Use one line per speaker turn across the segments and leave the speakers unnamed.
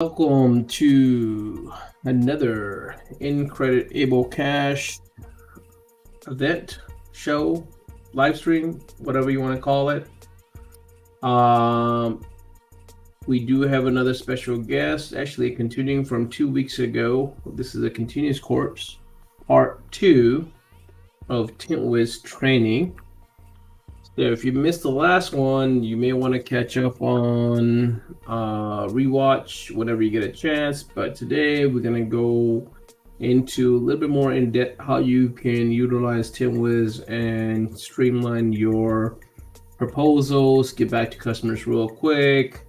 Welcome to another Incredible Cash event, show, live stream, whatever you want to call it. We do have another special guest, actually continuing from 2 weeks ago. This is a continuous course, part 2 of Tintwiz training. So if you missed the last one, you may want to catch up on rewatch whenever you get a chance. But today we're gonna go into a little bit more in depth how you can utilize Tintwiz and streamline your proposals, get back to customers real quick,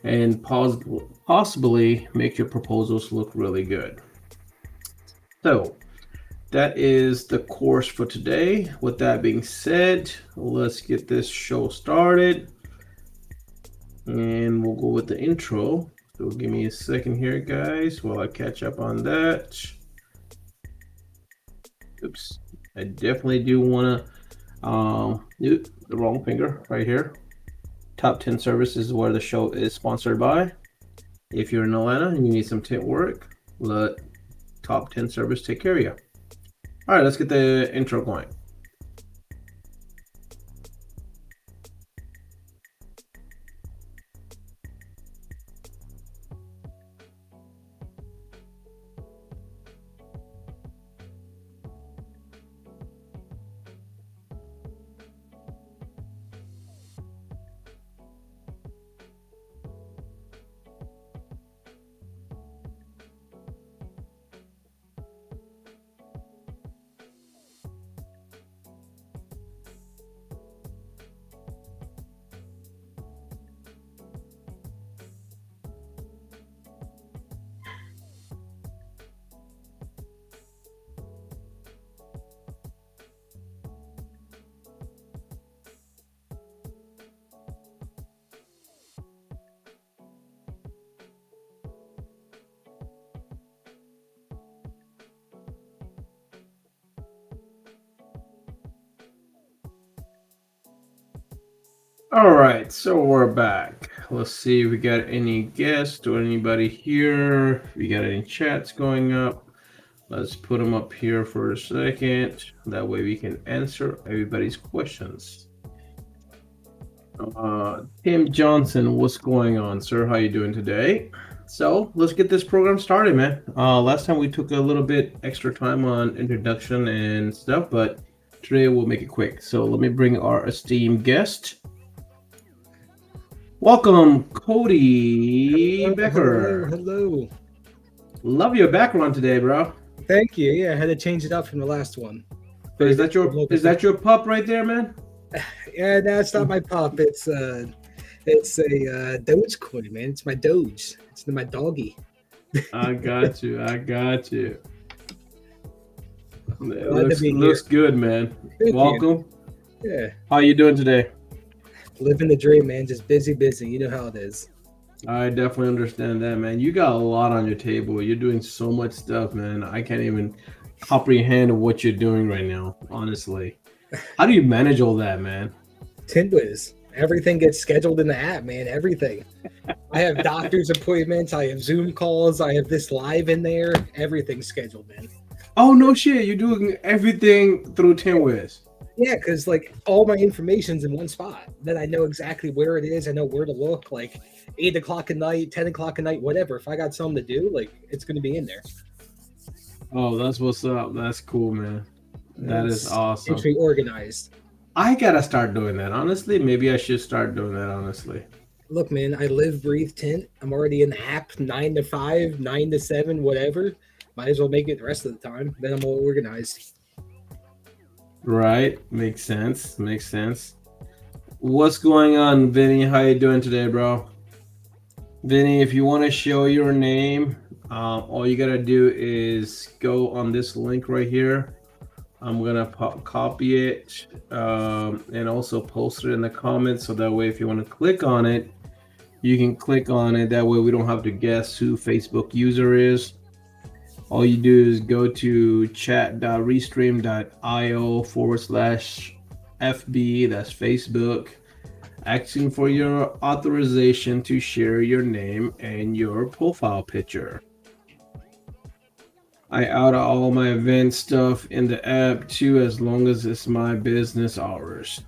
and possibly make your proposals look really good. So that is the course for today. With that being said, let's get this show started. And we'll go with the intro. So give me a second here, guys, while I catch up on that. Oops. I definitely do want to the wrong finger right here. Top 10 Services is where the show is sponsored by. If you're in Atlanta and you need some tint work, let Top 10 Service take care of you. All right, let's get the intro going. All right, so we're back. Let's see if we got any guests or anybody here. If we got any chats going up, let's put them up here for a second. That way we can answer everybody's questions. Tim Johnson, what's going on, sir? How you doing today? So let's get this program started, man. Last time we took a little bit extra time on introduction and stuff, but today we'll make it quick. So let me bring our esteemed guest. Welcome, Cody Becker.
Hello.
Love your background today, bro.
Thank you. Yeah, I had to change it up from the last one.
So is that your pup right there, man?
Yeah, no, it's not my pup. It's a Dogecoin, man. It's my Doge. It's my doggy.
I got you. It looks good, man. Welcome.
Yeah.
How you doing today?
Living the dream, man. Just busy. You know how it is.
I definitely understand that, man. You got a lot on your table. You're doing so much stuff, man. I can't even comprehend what you're doing right now, honestly. How do you manage all that, man?
Tintwiz. Everything gets scheduled in the app, man. Everything. I have doctor's appointments. I have Zoom calls. I have this live in there. Everything's scheduled, man.
Oh, no shit. You're doing everything through Tintwiz.
Yeah, because like all my information's in one spot. Then I know exactly where it is. I know where to look. Like 8 o'clock at night, 10 o'clock at night, whatever. If I got something to do, like it's going to be in there.
Oh, that's what's up. That's cool, man. That is awesome.
It's be organized.
I gotta start doing that. Honestly, maybe I should start doing that. Honestly.
Look, man, I live, breathe, tint. I'm already in the app 9 to 5, 9 to 7, whatever. Might as well make it the rest of the time. Then I'm all organized.
Right. Makes sense. What's going on, Vinny? How you doing today, bro? Vinny, if you want to show your name, all you gotta do is go on this link right here. I'm gonna copy it and also post it in the comments, so that way if you want to click on it, you can click on it. That way we don't have to guess who Facebook user is. All you do is go to chat.restream.io/FB, that's Facebook. asking for your authorization to share your name and your profile picture. I add all my event stuff in the app too, as long as it's my business hours.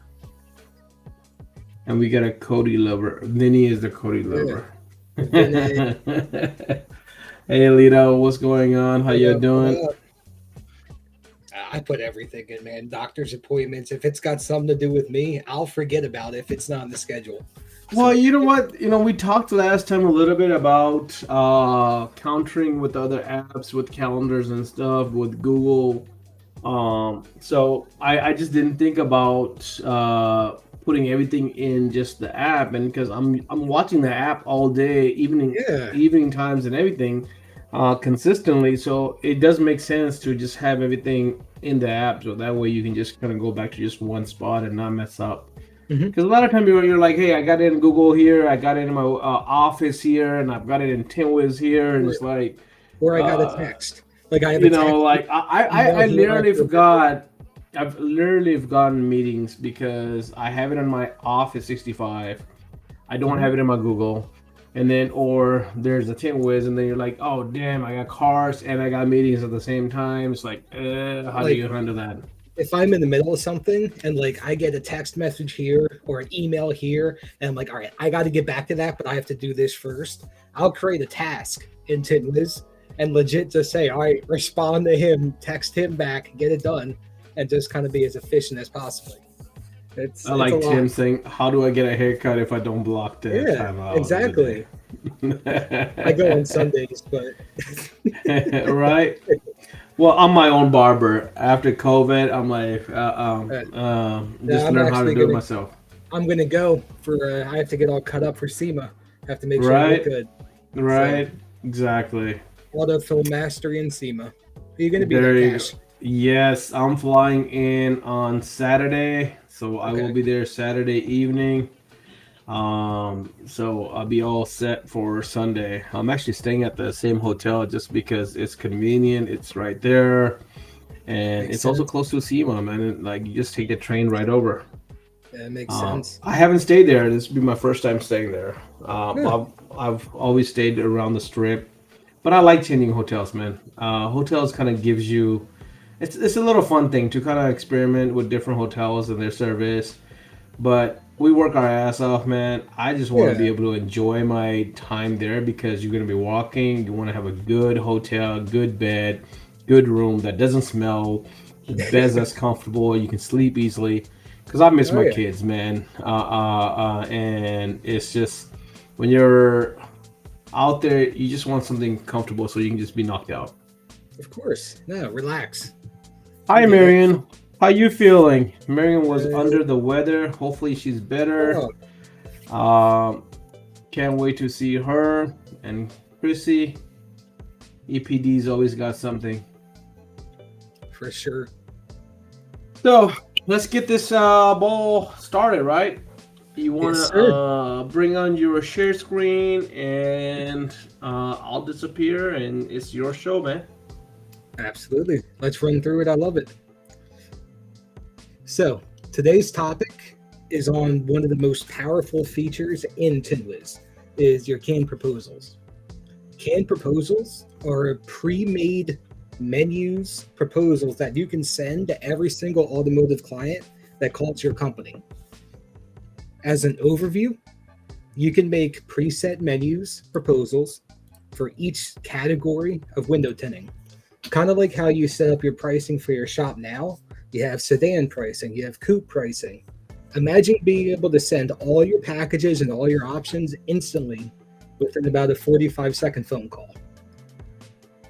And we got a Cody lover. Vinny is the Cody lover.
Vinny.
Hey, Lito, what's going on? How you doing?
I put everything in, man. Doctor's appointments. If it's got something to do with me, I'll forget about it if it's not in the schedule.
Well, you know what? We talked last time a little bit about countering with other apps, with calendars and stuff, with Google. So I just didn't think about putting everything in just the app, and because I'm watching the app all day, evening times and everything, consistently. So it does make sense to just have everything in the app, so that way you can just kind of go back to just one spot and not mess up. Because a lot of times you're like, hey, I got it in Google here, I got it in my office here, and I've got it in Tintwiz here, and it's like,
or I got a text. Like I have
I literally forgot. I've literally forgotten meetings because I have it on my Office 65. I don't have it in my Google, and then or there's a Tintwiz, and then you're like, oh damn, I got cars and I got meetings at the same time. It's like, how do you handle that?
If I'm in the middle of something and like I get a text message here or an email here, and I'm like, all right, I got to get back to that, but I have to do this first. I'll create a task in Tintwiz and legit just say, all right, respond to him, text him back, get it done, and just kind of be as efficient as possible.
I like Tim saying, how do I get a haircut if I don't block the time out?
Exactly. I go on Sundays, but
right. Well, I'm my own barber. After COVID, I'm like, just learn how to do it myself.
I'm gonna go for. I have to get all cut up for SEMA. I have to make sure I look good.
Right. So, exactly.
Auto film mastery in SEMA. Are you gonna be there, KASH?
Yes, I'm flying in on Saturday, so I will be there Saturday evening. So I'll be all set for Sunday. I'm actually staying at the same hotel just because it's convenient. It's right there, and it's also close to SEMA, man. Like you just take the train right over.
Yeah, it makes sense.
I haven't stayed there. This will be my first time staying there. I've always stayed around the Strip, but I like changing hotels, man. Hotels kind of gives you, it's a little fun thing to kind of experiment with different hotels and their service, but we work our ass off, man. I just want to be able to enjoy my time there because you're going to be walking. You want to have a good hotel, good bed, good room that doesn't smell, the bed that's comfortable. You can sleep easily. Because I miss my kids, man. And it's just, when you're out there, you just want something comfortable so you can just be knocked out.
Of course. No, relax.
Hi, Marion. How you feeling? Marion was under the weather. Hopefully she's better. Can't wait to see her and Chrissy. EPD's always got something.
For sure.
So let's get this ball started, right? You want to bring on your share screen, and I'll disappear, and it's your show, man.
Absolutely. Let's run through it. I love it. So today's topic is on one of the most powerful features in Tintwiz, is your canned proposals. Canned proposals are pre-made menus, proposals that you can send to every single automotive client that calls your company. As an overview, you can make preset menus, proposals for each category of window tinting. Kind of like how you set up your pricing for your shop now. You have sedan pricing, you have coupe pricing. Imagine being able to send all your packages and all your options instantly within about a 45-second phone call.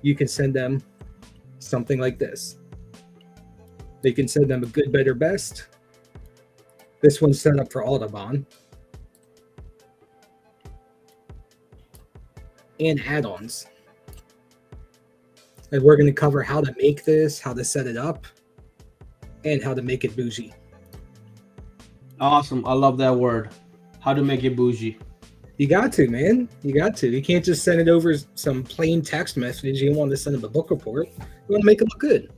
You can send them something like this. They can send them a good, better, best. This one's set up for Autobahn. And add-ons. And we're going to cover how to make this, how to set it up, and how to make it bougie.
Awesome. I love that word. How to make it bougie.
You got to, man. You got to. You can't just send it over some plain text message. You want to send them a book report. You want to make it look good.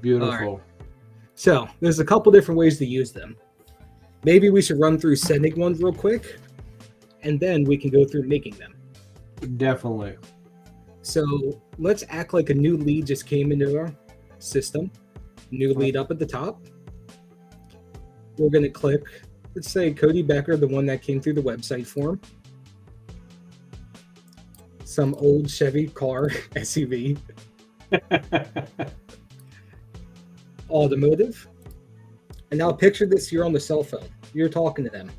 Beautiful.
Right. So there's a couple different ways to use them. Maybe we should run through sending ones real quick, and then we can go through making them.
Definitely.
So let's act like a new lead just came into our system. New lead up at the top. We're going to click, let's say Cody Becker, the one that came through the website form. Some old Chevy car, SUV. Automotive. And now picture this, you're on the cell phone. You're talking to them.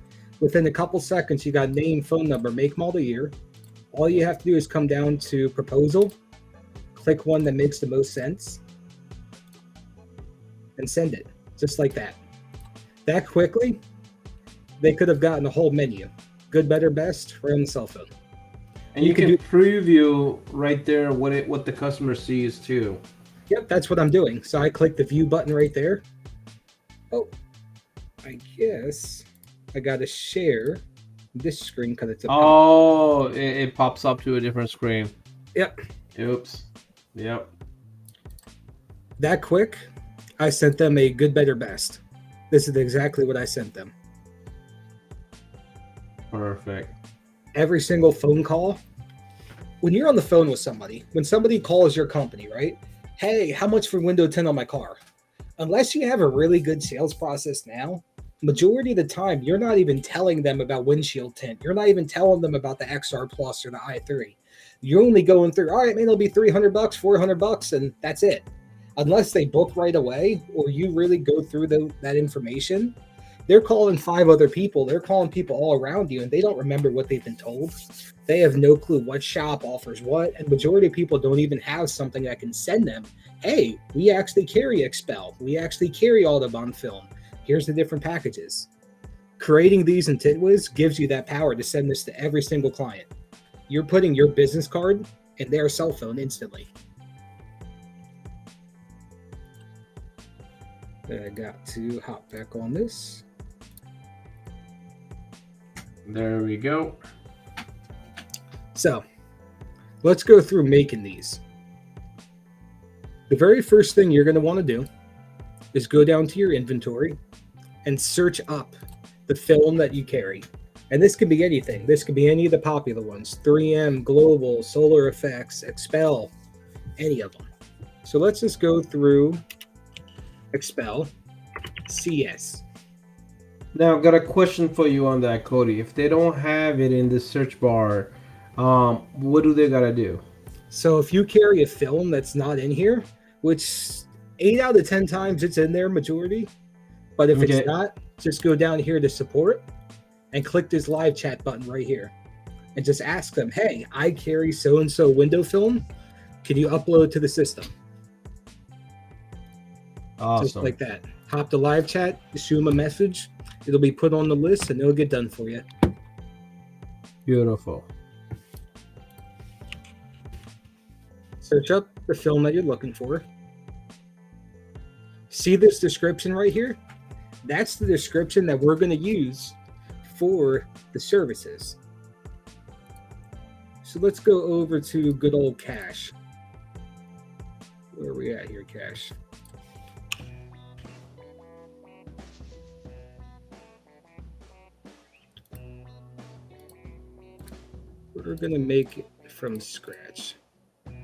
Within a couple seconds, you got name, phone number, make, model, year. All you have to do is come down to proposal, click one that makes the most sense, and send it, just like that. That quickly, they could have gotten a whole menu. Good, better, best, right on the cell phone.
And you can preview right there what the customer sees too.
Yep, that's what I'm doing. So I click the view button right there. Oh, I guess I got to share this screen because it's a
it pops up to a different screen.
Yep.
Oops. Yep.
That quick, I sent them a good, better, best. This is exactly what I sent them.
Perfect.
Every single phone call, when you're on the phone with somebody, when somebody calls your company, right? Hey, how much for window tint on my car? Unless you have a really good sales process now, majority of the time, you're not even telling them about windshield tint. You're not even telling them about the XR Plus or the i3. You're only going through, all right, man, it'll be $300, $400, and that's it. Unless they book right away or you really go through that information, they're calling 5 other people. They're calling people all around you, and they don't remember what they've been told. They have no clue what shop offers what, and majority of people don't even have something that can send them, hey, we actually carry Expel. We actually carry Audubon film. Here's the different packages. Creating these in Tintwiz gives you that power to send this to every single client. You're putting your business card in their cell phone instantly. I got to hop back on this.
There we go.
So let's go through making these. The very first thing you're going to want to do is go down to your inventory and search up the film that you carry. And this could be anything. This could be any of the popular ones. 3M, Global, Solar Effects, Expel, any of them. So let's just go through Expel CS.
Now, I've got a question for you on that, Cody. If they don't have it in the search bar, what do they gotta do?
So if you carry a film that's not in here, which 8 out of 10 times it's in there, majority. But if it's not, just go down here to support and click this live chat button right here. And just ask them, hey, I carry so-and-so window film. Can you upload to the system?
Awesome.
Just like that. Hop to live chat, shoot them a message. It'll be put on the list and it'll get done for you.
Beautiful.
Search up the film that you're looking for. See this description right here? That's the description that we're going to use for the services. So let's go over to good old KASH. Where are we at here, KASH? We're going to make it from scratch. All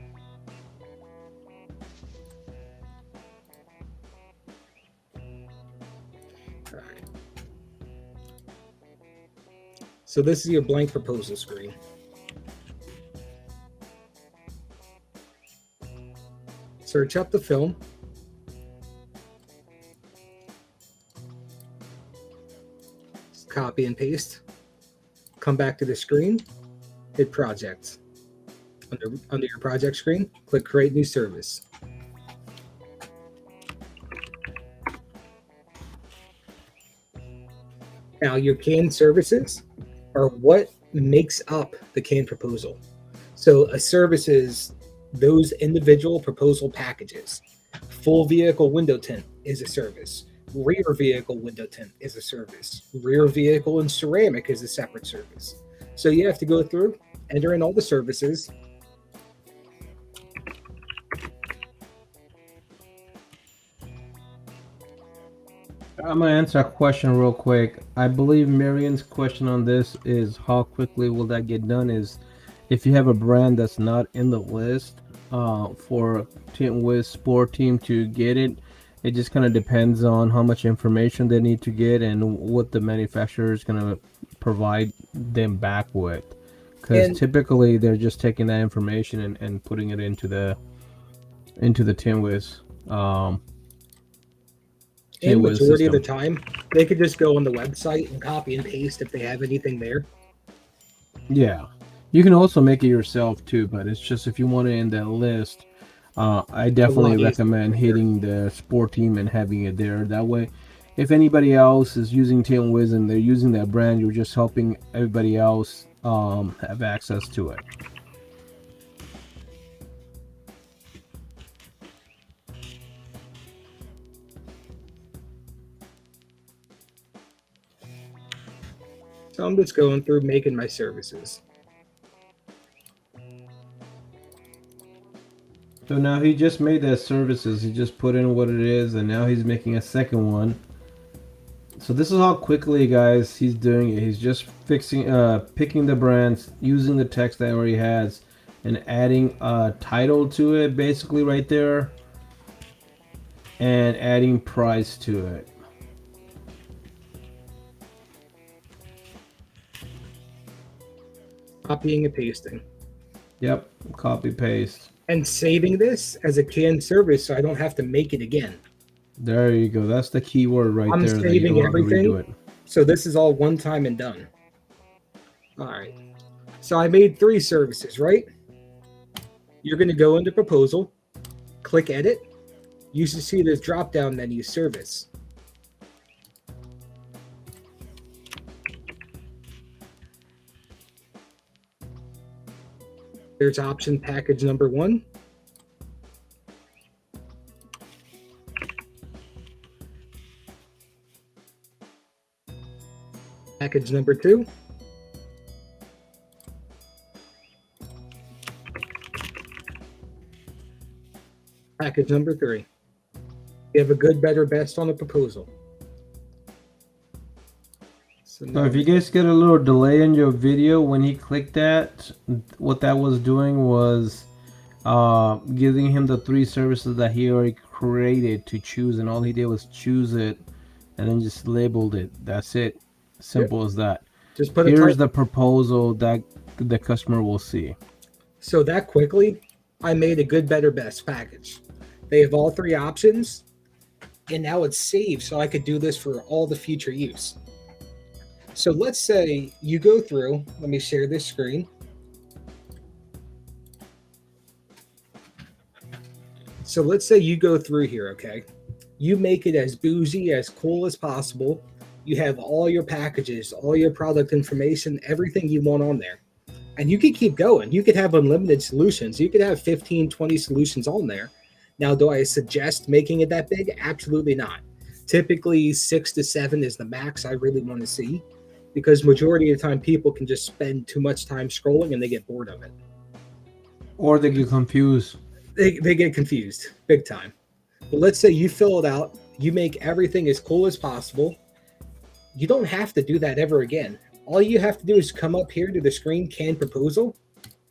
right. So this is your blank proposal screen. Search up the film. Just copy and paste. Come back to the screen. Hit projects. Under your project screen, click create new service. Now your canned services are what makes up the canned proposal. So a service is those individual proposal packages. Full vehicle window tint is a service. Rear vehicle window tint is a service. Rear vehicle and ceramic is a separate service. So you have to go through, enter in all the services.
I'm gonna answer a question real quick. I believe Marion's question on this is how quickly will that get done? Is if you have a brand that's not in the list for Tintwiz Sport Team to get it, it just kind of depends on how much information they need to get and what the manufacturer is gonna provide them back with. Because
And
typically they're just taking that information and putting it into the Tintwiz
and
Tintwiz
majority of the
system.
time, they could just go on the website and copy and paste if they have anything there.
Yeah, you can also make it yourself too, but it's just if you want it in that list, I
A
definitely
lot easier
recommend
for sure.
hitting the sport team and having it there. That way, if anybody else is using Tailwiz and they're using that brand, you're just helping everybody else have access to it.
So I'm just going through making my services.
So now he just made that services. He just put in what it is, and now he's making a second one. So this is how quickly, guys, he's doing it. He's just picking the brands, using the text that already has, and adding a title to it, basically right there, and adding price to it.
Copying and pasting.
Yep, copy paste.
And saving this as a canned service so I don't have to make it again.
There you go. That's the keyword right
I'm
there that you don't
saving
have to redo
everything.
it.
So this is all one time and done. All right. So I made 3 services, right? You're going to go into proposal, click edit. You should see this drop down menu service. There's option package number 1. Package number 2. Package number 3. You have a good, better, best on the proposal.
So if you guys get a little delay in your video when he clicked that, what that was doing was giving him the 3 services that he already created to choose, and all he did was choose it and then just labeled it. That's it. Simple as that.
Just put
Here's the proposal that the customer will see.
So that quickly, I made a good, better, best package. They have all 3 options, and now it's saved so I could do this for all the future use. So let's say you go through, let me share this screen. So let's say you go through here, okay? You make it as bougie, as cool as possible. You have all your packages, all your product information, everything you want on there. And you could keep going. You could have unlimited solutions. You could have 15, 20 solutions on there. Now, do I suggest making it that big? Absolutely not. Typically 6 to 7 is the max I really want to see, because majority of the time people can just spend too much time scrolling and they get bored of it.
Or they get confused.
They get confused big time. But let's say you fill it out, you make everything as cool as possible. You don't have to do that ever again. All you have to do is come up here to the screen canned proposal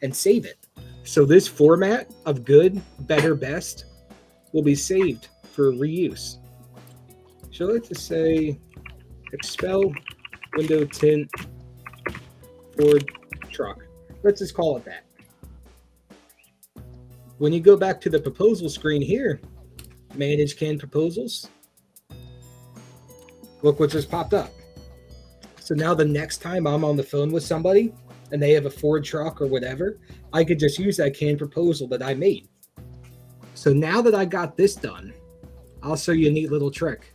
and save it. So this format of good, better, best will be saved for reuse. So let's just say expel window tint Ford truck. Let's just call it that. When you go back to the proposal screen here, manage canned proposals, look what just popped up. So now the next time I'm on the phone with somebody and they have a Ford truck or whatever, I could just use that canned proposal that I made. So now that I got this done, I'll show you a neat little trick.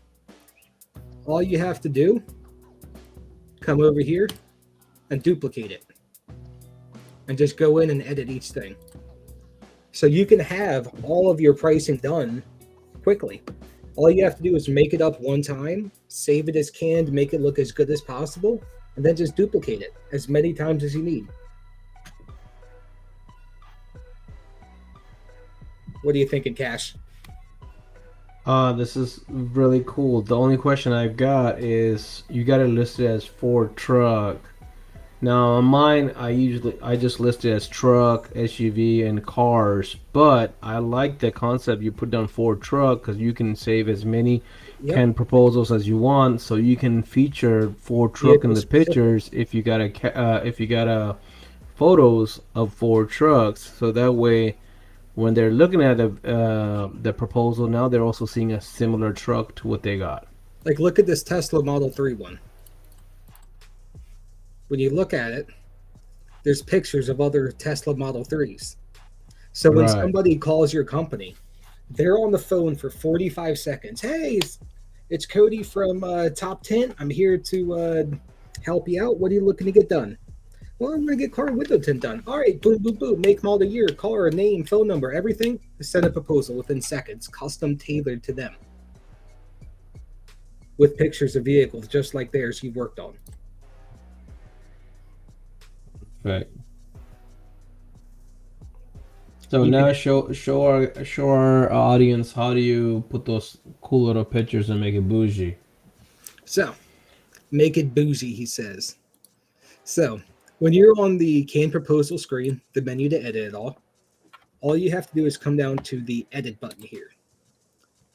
All you have to do, come over here and duplicate it. And just go in and edit each thing. So you can have all of your pricing done quickly. All you have to do is make it up one time, save it as canned, make it look as good as possible, and then just duplicate it as many times as you need. What are you thinking, Cash?
This is really cool. The only question I've got is you got it listed as Ford truck. Now on mine, I just list it as truck, SUV, and cars. But I like the concept you put down Ford truck because you can save as many
Yep,
can proposals as you want, so you can feature Ford truck in
vehicle
the
specific.
pictures if you got a photos of Ford trucks. So that way, when they're looking at the proposal, now they're also seeing a similar truck to what they got.
Like, look at this Tesla Model 3 one. When you look at it, there's pictures of other Tesla Model 3s. So when
Right.
somebody calls your company, they're on the phone for 45 seconds. Hey, it's Cody from Top Tint. I'm here to help you out. What are you looking to get done? Well, I'm going to get car window tint done. All right, boom, boom, boom. Make model year, car, name, phone number, everything. Send a proposal within seconds, custom tailored to them with pictures of vehicles just like theirs you worked on.
Right. So
You can
now show our audience how do you put those cool little pictures and make it bougie.
so make it bougie, he says. So when you're on the can proposal screen, the menu to edit it all you have to do is come down to the edit button here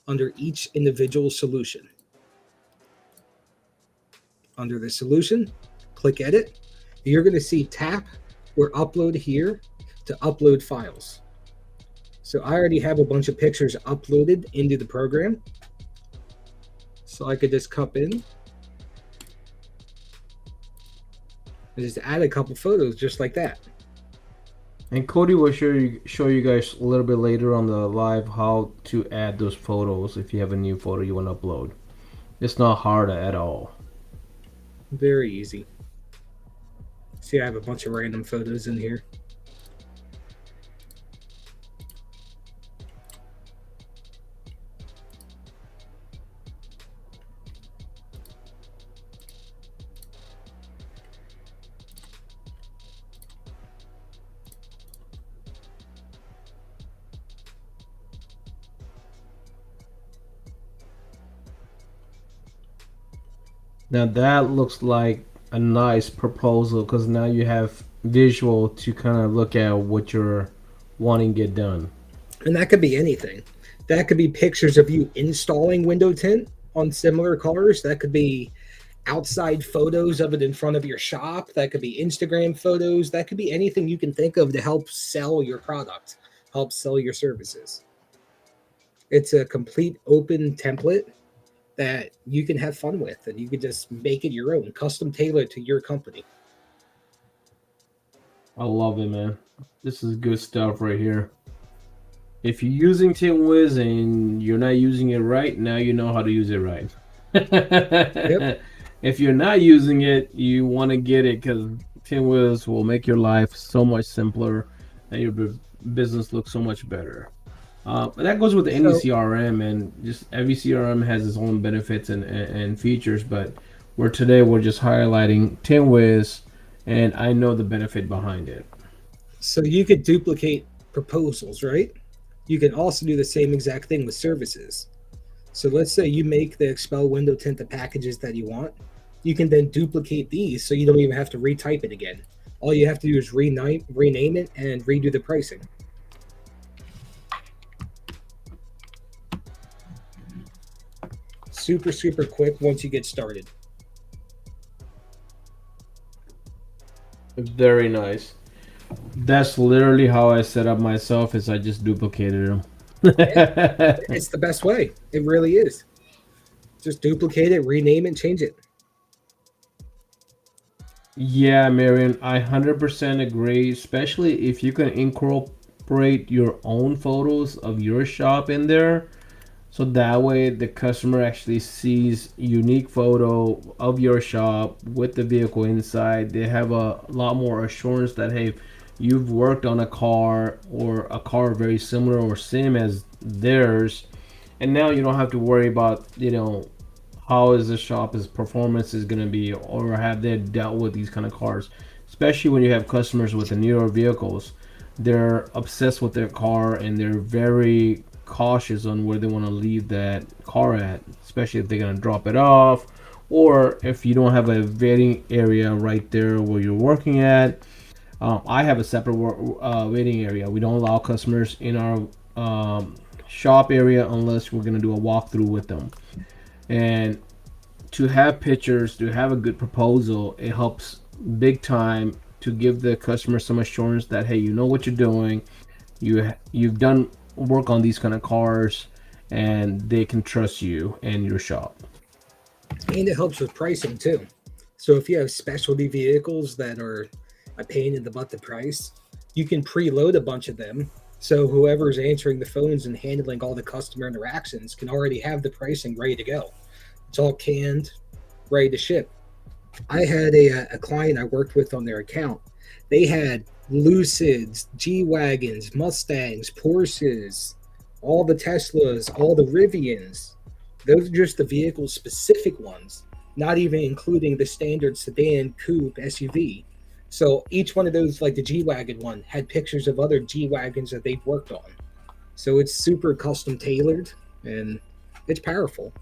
under each individual solution. Under the solution, click edit. You're going to see tap or upload here to upload files. So I already have a bunch of pictures uploaded into the program. So I could just cup in and just add a couple photos just like that.
And Cody will show you guys a little bit later on the live how to add those photos if you have a new photo you want to upload. It's not hard at all.
Very easy. See, I have a bunch of random photos in here.
Now that looks like a nice proposal because now you have visual to kind of look at what you're wanting to get done.
And that could be anything. That could be pictures of you installing window tint on similar cars. That could be outside photos of it in front of your shop. That could be Instagram photos. That could be anything you can think of to help sell your product, help sell your services. It's a complete open template that you can have fun with and you can just make it your own, custom tailored to your company.
I love it, man. This is good stuff right here. If you're using Tintwiz and you're not using it right, now you know how to use it right.
Yep.
If you're not using it, you want to get it because Tintwiz will make your life so much simpler and your business look so much better. But that goes with any
So
CRM, and just every CRM has its own benefits and features. But we're just highlighting Tintwiz, and I know the benefit behind it.
so you could duplicate proposals, right? You can also do the same exact thing with services. So let's say you make the Expel window tint the packages that you want. You can then duplicate these so you don't even have to retype it again. All you have to do is rename it and redo the pricing. Super, super quick once you get started.
Very nice. That's literally how I set up myself. Is I just duplicated them.
Yeah, it's the best way. It really is. Just duplicate it, rename it, change it.
Yeah, Marion, I 100% agree. Especially if you can incorporate your own photos of your shop in there. So that way the customer actually sees unique photo of your shop with the vehicle inside. They have a lot more assurance that hey, you've worked on a car or a car very similar or same as theirs. And now you don't have to worry about, how is the shop's performance is going to be or have they dealt with these kind of cars. Especially when you have customers with the newer vehicles. They're obsessed with their car and they're very cautious on where they want to leave that car at, especially if they're going to drop it off, or if you don't have a waiting area right there where you're working at. I have a separate waiting area. We don't allow customers in our shop area unless we're going to do a walkthrough with them. And to have pictures, to have a good proposal, it helps big time to give the customer some assurance that, hey, you know what you're doing. You've done work on these kind of cars, and they can trust you and your shop.
And it helps with pricing too. So if you have specialty vehicles that are a pain in the butt to price, you can preload a bunch of them. So whoever's answering the phones and handling all the customer interactions can already have the pricing ready to go. It's all canned, ready to ship. I had a client I worked with on their account. They had Lucids, G-Wagons, Mustangs, Porsches, all the Teslas, all the Rivians. Those are just the vehicle-specific ones, not even including the standard sedan, coupe, SUV. So each one of those, like the G-Wagon one, had pictures of other G-Wagons that they've worked on. So it's super custom tailored, and it's powerful.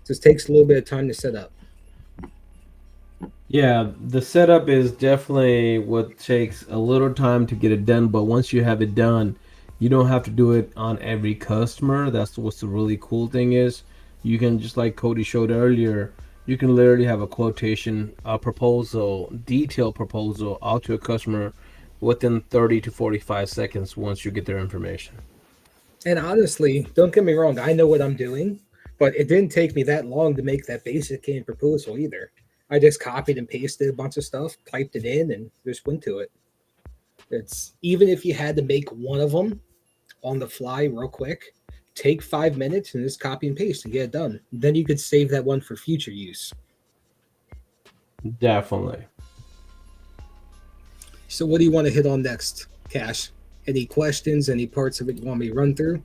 Just takes a little bit of time to set up.
Yeah, the setup is definitely what takes a little time to get it done, but once you have it done, you don't have to do it on every customer. That's what's the really cool thing is. You can, just like Cody showed earlier, you can literally have a quotation, a proposal, detailed proposal out to a customer within 30 to 45 seconds once you get their information.
And honestly, don't get me wrong, I know what I'm doing, but it didn't take me that long to make that basic canned proposal either. I just copied and pasted a bunch of stuff, typed it in, and just went to it. It's even if you had to make one of them on the fly real quick, take 5 minutes and just copy and paste and get it done. Then you could save that one for future use.
Definitely.
So what do you want to hit on next, Cash? Any questions, any parts of it you want me to run through?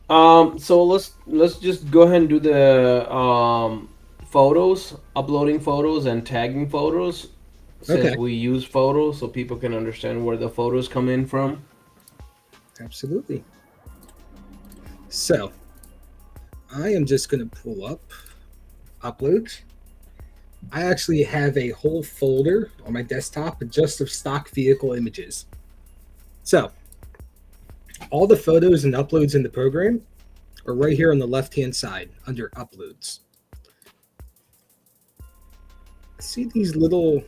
So let's just go ahead and do the photos, uploading photos and tagging photos, since
Okay.
we use photos so people can understand where the photos come in from.
Absolutely. So I am just going to pull up uploads. I actually have a whole folder on my desktop just of stock vehicle images. So all the photos and uploads in the program are right here on the left-hand side under uploads. See these little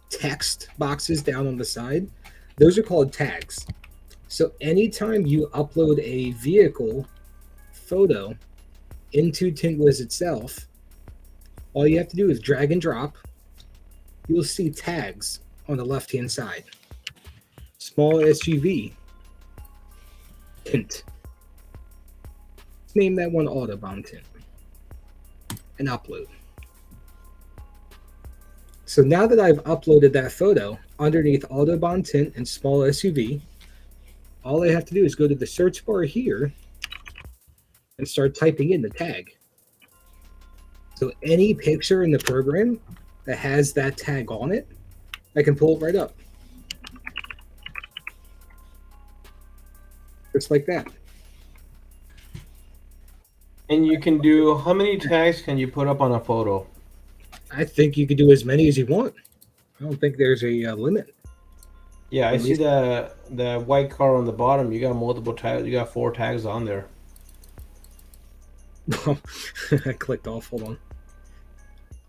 text boxes down on the side? Those are called tags. So anytime you upload a vehicle photo into Tintwiz itself, all you have to do is drag and drop. You'll see tags on the left-hand side. Small SUV, tint. Let's name that one Autobahn tint. And upload. So now that I've uploaded that photo underneath Autobahn tint and small SUV, all I have to do is go to the search bar here and start typing in the tag. So any picture in the program that has that tag on it, I can pull it right up. Just like that.
And you can do, how many tags can you put up on a photo?
I think you can do as many as you want. I don't think there's a limit.
Yeah, I see the white car on the bottom. You got multiple tags. You got 4 tags on there.
I clicked off. Hold on.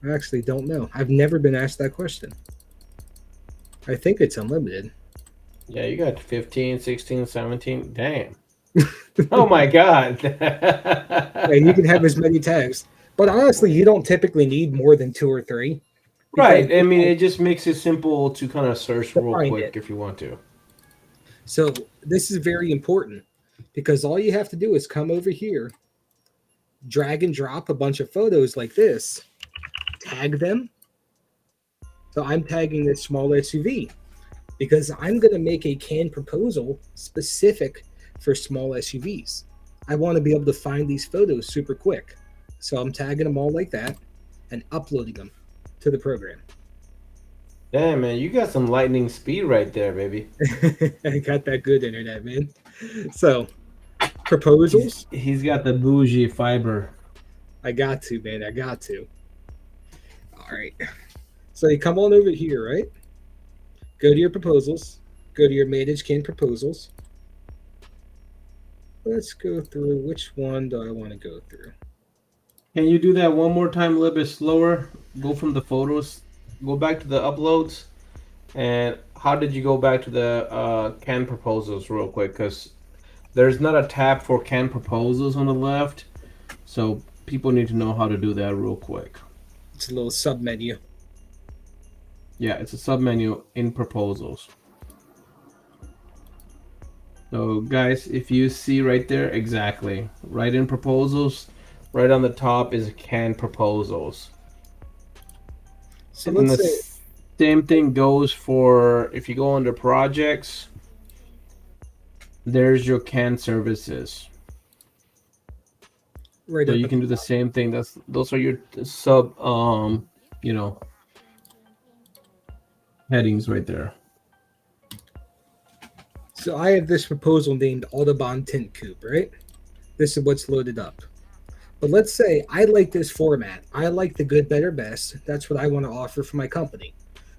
I actually don't know. I've never been asked that question. I think it's unlimited.
Yeah, you got 15, 16, 17. Damn. Oh my God.
And you can have as many tags. But honestly, you don't typically need more than 2 or 3.
Right. I mean, it just makes it simple to kind of search real quick if you want to.
So this is very important because all you have to do is come over here, drag and drop a bunch of photos like this, tag them. So I'm tagging this small SUV because I'm going to make a canned proposal specific for small SUVs. I want to be able to find these photos super quick. So I'm tagging them all like that and uploading them to the program.
Damn, man, you got some lightning speed right there, baby.
I got that good internet, man. So proposals.
He's got the bougie fiber.
I got to, man. I got to. All right. So you come on over here, right? Go to your proposals. Go to your manage canned proposals. Let's go through. Which one do I want to go through?
Can you do that one more time, a little bit slower? Go from the photos, go back to the uploads, and how did you go back to the canned proposals real quick? Because there's not a tab for canned proposals on the left, so people need to know how to do that real quick.
It's a little sub menu.
Yeah, it's a sub menu in proposals. So guys, if you see right there, exactly, right in proposals, right on the top is canned proposals.
So
And
let's
the
say
same thing goes for if you go under projects, there's your canned services.
right
So
up
you
at
can
the
do the
top.
same thing. Those are your sub you know, headings right there.
So I have this proposal named Audubon Tint Coupe, right? This is what's loaded up. But let's say I like this format. I like the good, better, best. That's what I want to offer for my company.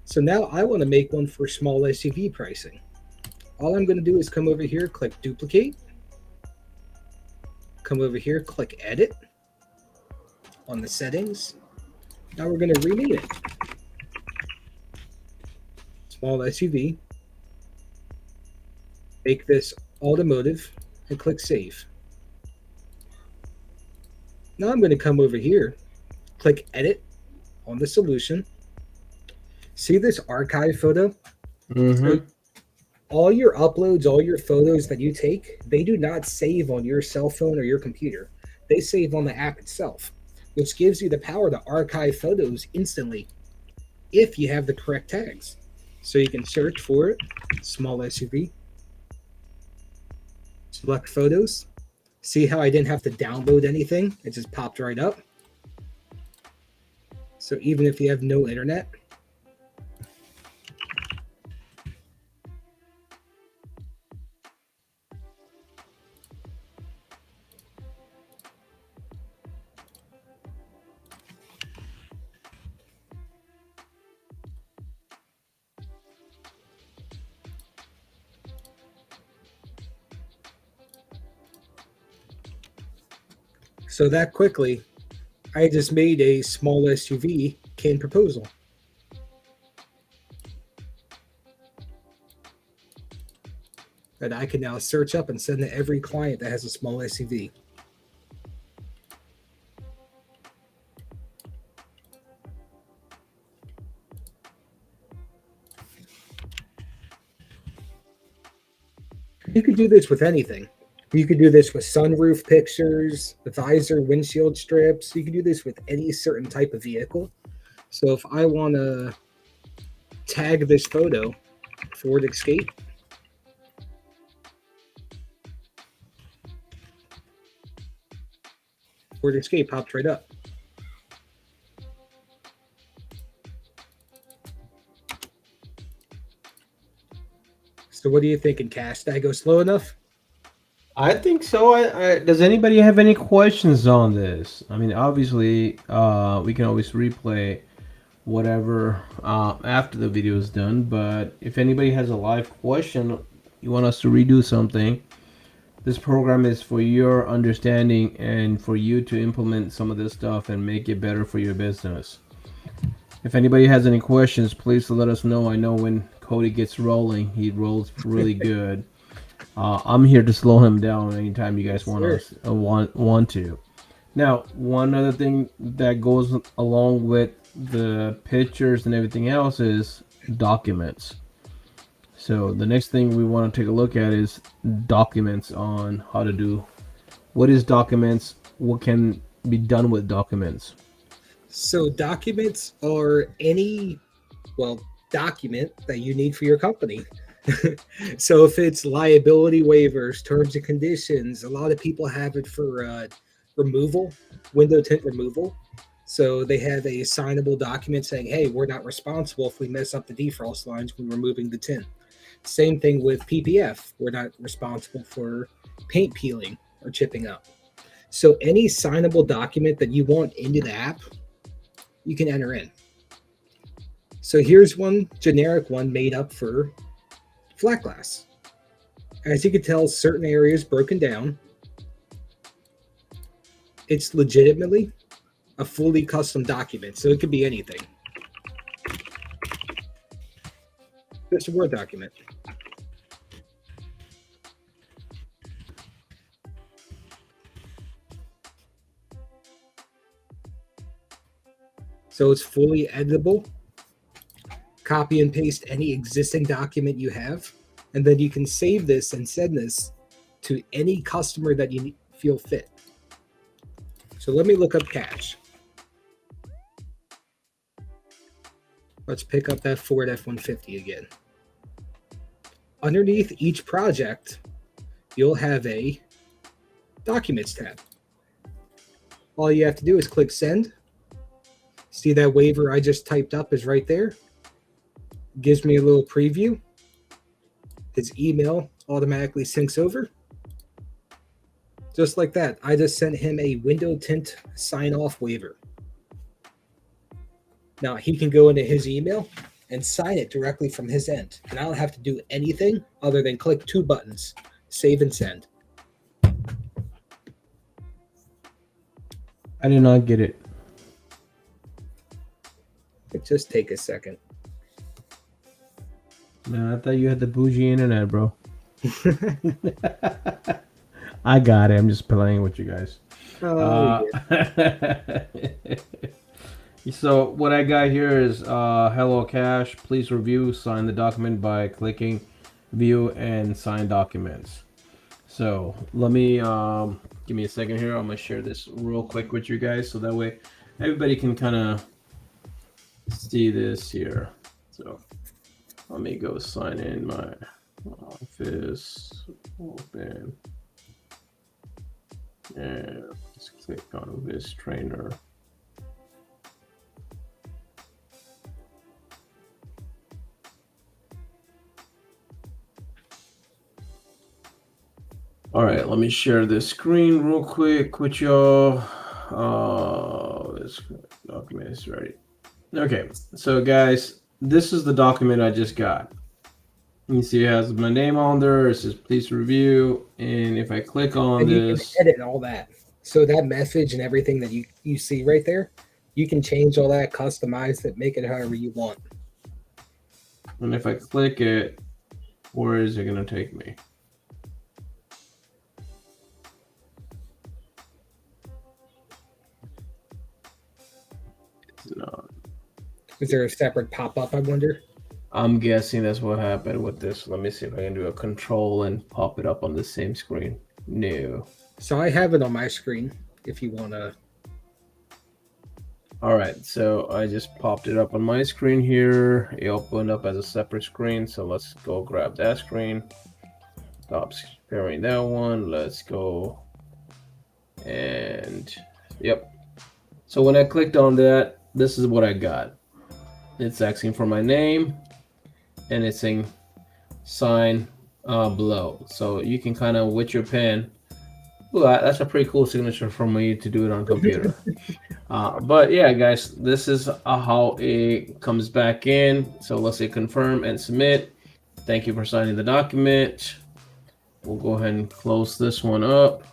So now I want to make one for small SUV pricing. All I'm going to do is come over here, click duplicate. Come over here, click edit on the settings. Now we're going to rename it. Small SUV. Make this automotive and click save. Now I'm going to come over here, click edit on the solution. See this archive photo? So all your uploads, all your photos that you take, they do not save on your cell phone or your computer. They save on the app itself, which gives you the power to archive photos instantly if you have the correct tags. So you can search for it, small SUV, select photos. See how I didn't have to download anything? It just popped right up. So even if you have no internet, so that quickly, I just made a small SUV canned proposal. That I can now search up and send to every client that has a small SUV. You could do this with anything. You could do this with sunroof pictures, the visor, windshield strips. You could do this with any certain type of vehicle. So if I want to tag this photo, Ford Escape, Ford Escape popped right up. So what are you thinking, Cash? Did I go slow enough?
I think so. Does anybody have any questions on this? I mean, obviously, we can always replay whatever after the video is done. But if anybody has a live question, you want us to redo something, this program is for your understanding and for you to implement some of this stuff and make it better for your business. If anybody has any questions, please let us know. I know when Cody gets rolling, he rolls really good. I'm here to slow him down anytime you guys want to. Now, one other thing that goes along with the pictures and everything else is documents. So the next thing we want to take a look at is documents on how to do. What is documents? What can be done with documents?
So documents are any, document that you need for your company. So if it's liability waivers, terms and conditions, a lot of people have it for removal, window tint removal. So they have a signable document saying, hey, we're not responsible if we mess up the defrost lines when removing the tint. Same thing with PPF. We're not responsible for paint peeling or chipping up. So any signable document that you want into the app, you can enter in. So here's one generic one made up for flat glass. As you can tell, certain areas broken down. It's legitimately a fully custom document, so it could be anything. Just a Word document. So it's fully editable. Copy and paste any existing document you have, and then you can save this and send this to any customer that you feel fit. So let me look up KASH. Let's pick up that Ford F-150 again. Underneath each project, you'll have a Documents tab. All you have to do is click Send. See that waiver I just typed up is right there. Gives me a little preview. His email automatically syncs over. Just like that, I just sent him a window tint sign-off waiver. Now he can go into his email and sign it directly from his end. And I don't have to do anything other than click 2 buttons, save and send.
I did not get it.
It just take a second.
Man, I thought you had the bougie internet, bro. I got it. I'm just playing with you guys. So what I got here is hello KASH. Please review, sign the document by clicking view and sign documents. So let me give me a second here. I'm gonna share this real quick with you guys so that way everybody can kind of see this here. So let me go sign in my office, open, and let's click on Wiz Trainer. All right, let me share this screen real quick with y'all. This document is ready. Okay, so guys, this is the document I just got. You see it has my name on there. It says please review. And if I click on this,
you can edit all that. So that message and everything that you see right there, you can change all that, customize it, make it however you want.
And if I click it, where is it going to take me? It's not.
Is there a separate pop-up, I wonder?
I'm guessing that's what happened with this. Let me see if I can do a control and pop it up on the same screen. No.
So I have it on my screen if you want to.
All right, so I just popped it up on my screen here. It opened up as a separate screen. So let's go grab that screen. Stop sharing that one. Let's go. And yep. So when I clicked on that, this is what I got. It's asking for my name and it's saying sign below. So you can kind of with your pen. Ooh, that's a pretty cool signature for me to do it on computer. But yeah, guys, this is how it comes back in. So let's say confirm and submit. Thank you for signing the document. We'll go ahead and close this one up.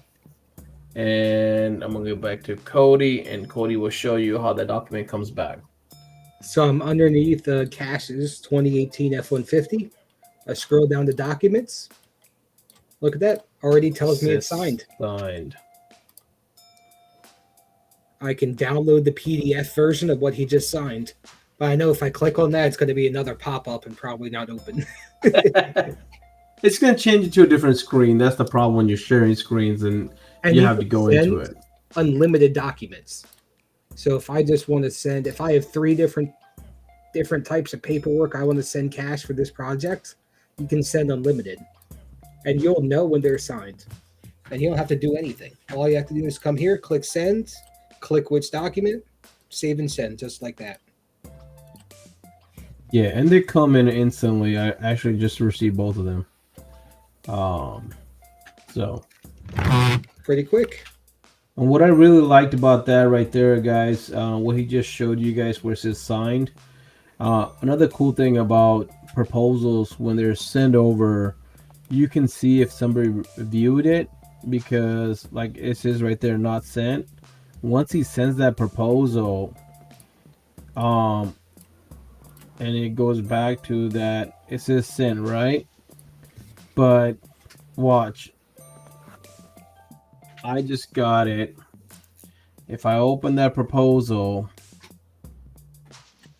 And I'm going to go back to Cody, and Cody will show you how the document comes back.
So I'm underneath KASH's 2018 F-150. I scroll down to documents. Look at that. Already tells me it's signed.
Signed.
I can download the PDF version of what he just signed. But I know if I click on that, it's going to be another pop-up and probably not open.
It's going to change it to a different screen. That's the problem when you're sharing screens and you have to go into it.
Unlimited documents. So if I just want to send, if I have 3 different types of paperwork I want to send KASH for this project, you can send unlimited. And you'll know when they're signed. And you don't have to do anything. All you have to do is come here, click send, click which document, save and send, just like that.
Yeah, and they come in instantly. I actually just received both of them. So
Pretty quick.
And what I really liked about that right there, guys, what he just showed you guys where it says signed. Another cool thing about proposals when they're sent over, you can see if somebody viewed it because, like it says right there, not sent. Once he sends that proposal, and it goes back to that, it says sent, right? But watch, I just got it. If I open that proposal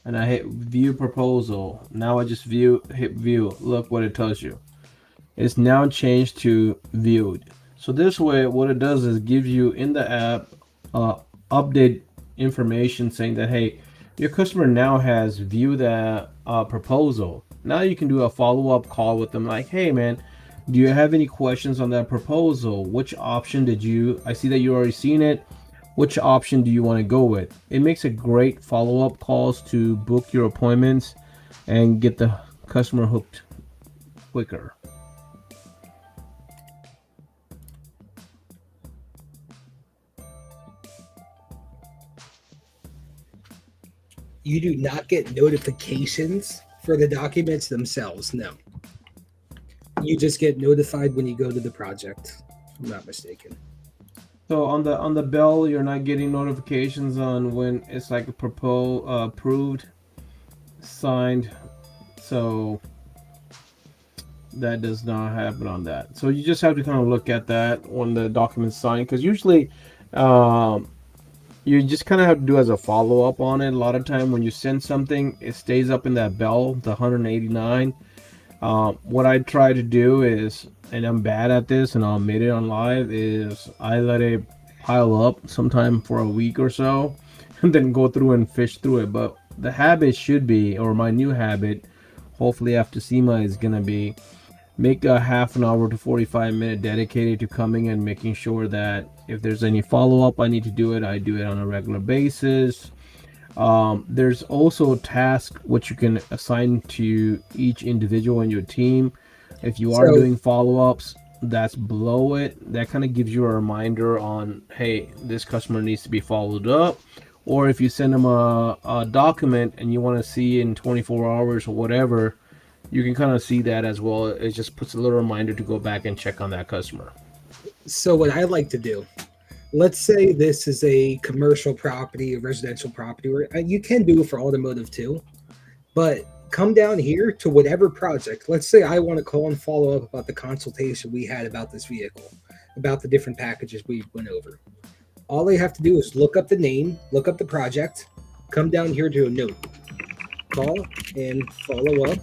and I hit view proposal, now I just hit view. Look what it tells you. It's now changed to viewed. So this way, what it does is gives you in the app update information saying that, hey, your customer now has viewed that proposal. Now you can do a follow-up call with them like, hey man, do you have any questions on that proposal? Which option did you, I see that you already seen it. Which option do you want to go with? It makes a great follow-up calls to book your appointments and get the customer hooked quicker.
You do not get notifications for the documents themselves. No. You just get notified when you go to the project, if I'm not mistaken.
So on the bell, you're not getting notifications on when it's like approved, signed. So that does not happen on that. So you just have to kind of look at that when the document's signed, because usually you just kind of have to do as a follow-up on it. A lot of time when you send something, it stays up in that bell, the 189. What I try to do is, and I'm bad at this and I'll admit it on live, is I let it pile up sometime for a week or so and then go through and fish through it. But the habit should be, or my new habit, hopefully after SEMA, is going to be make a half an hour to 45-minute dedicated to coming and making sure that if there's any follow-up I need to do it, I do it on a regular basis. There's also tasks which you can assign to each individual in your team. If you are doing follow-ups, that's below it. That kind of gives you a reminder on, hey, this customer needs to be followed up. Or if you send them a document and you want to see in 24 hours or whatever, you can kind of see that as well. It just puts a little reminder to go back and check on that customer.
So what I like to do, let's say this is a commercial property, a residential property, or you can do it for automotive too, but come down here to whatever project. Let's say I want to call and follow up about the consultation we had about this vehicle, about the different packages we went over. All I have to do is look up the name, look up the project, come down here to a note, call and follow up.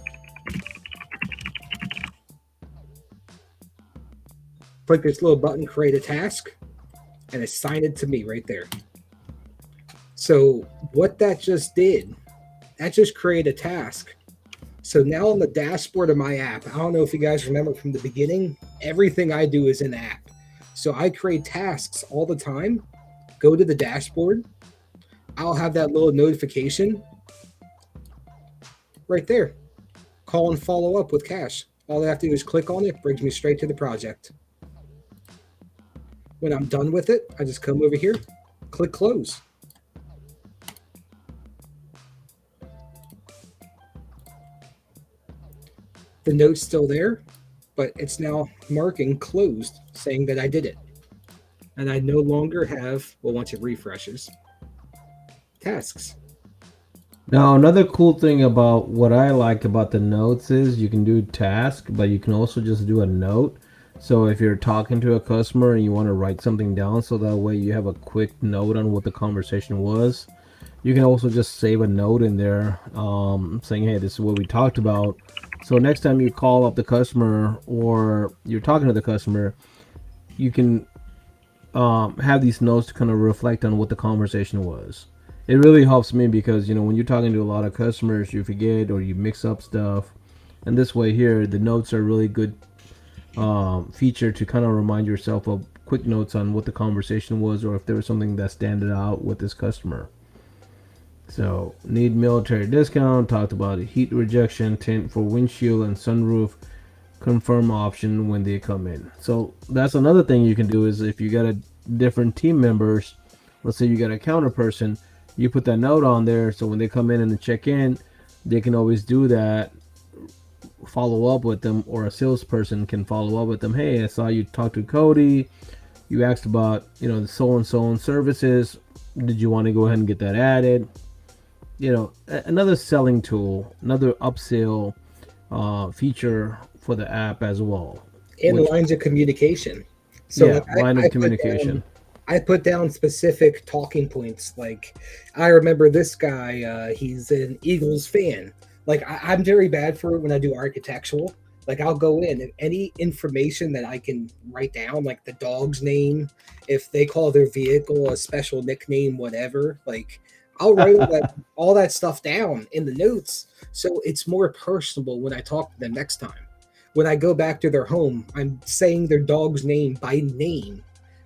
Click this little button, create a task, and assign it to me right there. So what that just did, that just created a task. So now on the dashboard of my app, I don't know if you guys remember from the beginning, everything I do is in the app. So I create tasks all the time, go to the dashboard, I'll have that little notification right there. Call and follow up with KASH. All I have to do is click on it, brings me straight to the project. When I'm done with it, I just come over here, click close. The note's still there, but it's now marking closed, saying that I did it. And I no longer have, well, once it refreshes, tasks.
Now, another cool thing about what I like about the notes is you can do task, but you can also just do a note. So if you're talking to a customer and you want to write something down so that way you have a quick note on what the conversation was, you can also just save a note in there saying, hey, this is what we talked about. So next time you call up the customer or you're talking to the customer, you can have these notes to kind of reflect on what the conversation was. It really helps me because, you know, when you're talking to a lot of customers, you forget or you mix up stuff. And this way here, the notes are really good feature to kind of remind yourself of quick notes on what the conversation was or if there was something that standed out with this customer. So need military discount, talked about heat rejection, tint for windshield and sunroof. confirm option when they come in. So that's another thing you can do is if you got a different team members, let's say you got a counter person, you put that note on there so when they come in and they check in, they can always do that, follow up with them, or a salesperson can follow up with them. Hey, I saw you talk to Cody. You asked about, the so and so and services. Did you want to go ahead and get that added? Another selling tool, another upsell feature for the app as well.
And lines of communication. So
yeah, line of communication.
I put down specific talking points. Like, I remember this guy, he's an Eagles fan. Like, I'm very bad for it when I do architectural. Like, I'll go in and any information that I can write down, like the dog's name, if they call their vehicle a special nickname, whatever, like, I'll write all that stuff down in the notes. So it's more personable when I talk to them next time. When I go back to their home, I'm saying their dog's name by name.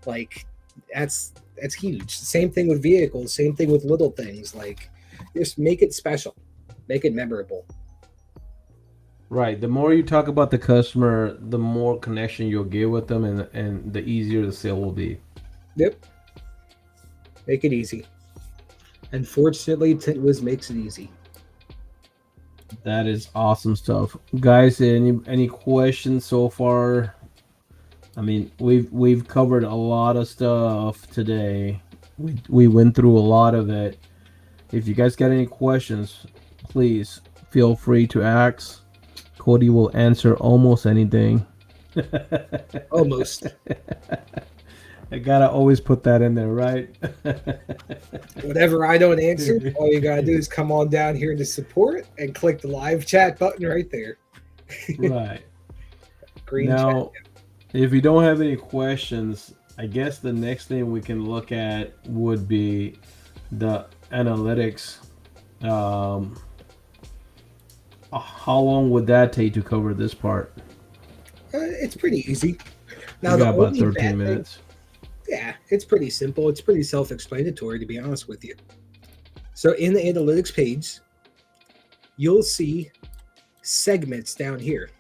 Like, that's huge. Same thing with vehicles, same thing with little things. Like, just make it special, make it memorable.
Right. The more you talk about the customer, the more connection you'll get with them, and the easier the sale will be.
Yep. Make it easy. And fortunately, Tintwiz makes it easy.
That is awesome stuff, guys. Any questions so far? I mean, we've covered a lot of stuff today. We went through a lot of it. If you guys got any questions, please feel free to ask. Cody will answer almost anything.
Almost.
I gotta always put that in there, right?
Whatever I don't answer, all you gotta do is come on down here to support and click the live chat button right there.
Right.
Green
now,
chat.
If you don't have any questions, I guess the next thing we can look at would be the analytics. How long would that take to cover this part?
It's pretty easy. Now,
we got about 13 minutes.
Yeah, it's pretty simple. It's pretty self-explanatory, to be honest with you. So in the analytics page, you'll see segments down here.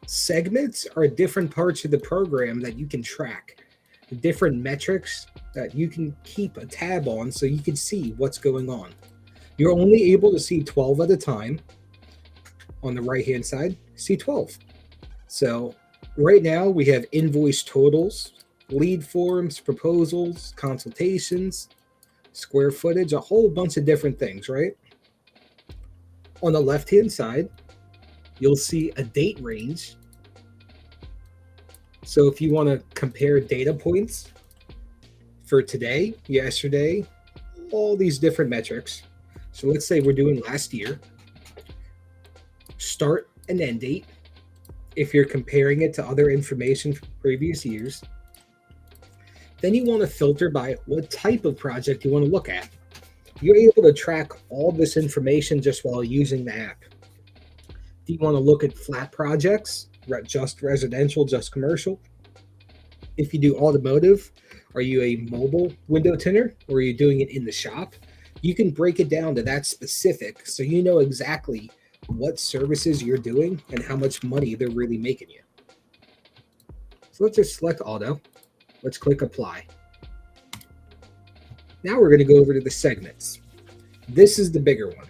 Segments are different parts of the program that you can track, the different metrics that you can keep a tab on so you can see what's going on. You're only able to see 12 at a time. On the right-hand side, see 12. So right now we have invoice totals, lead forms, proposals, consultations, square footage, a whole bunch of different things, right? On the left-hand side, you'll see a date range. So if you want to compare data points for today, yesterday, all these different metrics. So let's say we're doing last year. Start and end date. If you're comparing it to other information from previous years. Then you want to filter by what type of project you want to look at. You're able to track all this information just while using the app. Do you want to look at flat projects, just residential, just commercial? If you do automotive, are you a mobile window tinter or are you doing it in the shop? You can break it down to that specific so you know exactly what services you're doing and how much money they're really making you. So let's just select auto. Let's click apply. Now we're going to go over to the segments. This is the bigger one.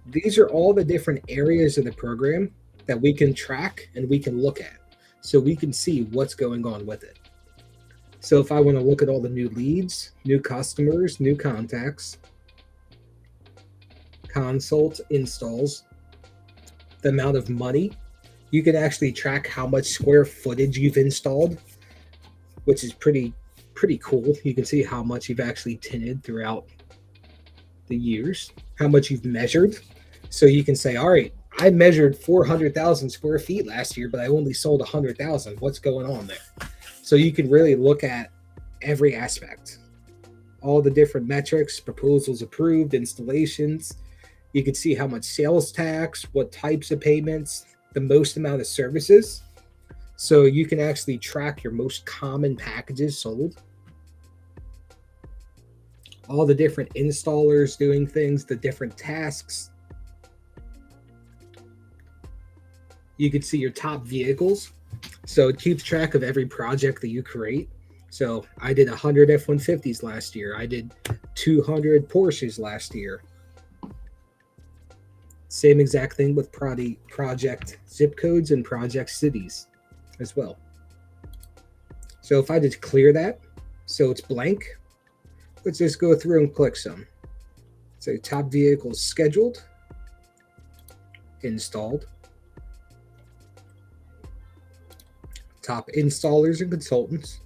These are all the different areas of the program that we can track and we can look at so we can see what's going on with it. So if I want to look at all the new leads, new customers, new contacts, consult installs, the amount of money, you can actually track how much square footage you've installed, which is pretty cool. You can see how much you've actually tinted throughout the years, how much you've measured. So you can say, all right, I measured 400,000 square feet last year, but I only sold 100,000. What's going on there? So you can really look at every aspect, all the different metrics, proposals approved, installations. You can see how much sales tax, what types of payments, the most amount of services. So you can actually track your most common packages sold. All the different installers doing things, the different tasks. you can see your top vehicles. So it keeps track of every project that you create. So I did 100 F-150s last year. I did 200 Porsches last year. Same exact thing with project zip codes and project cities as well. So if I just clear that, so it's blank, let's just go through and click some. So top vehicles scheduled, installed, top installers and consultants,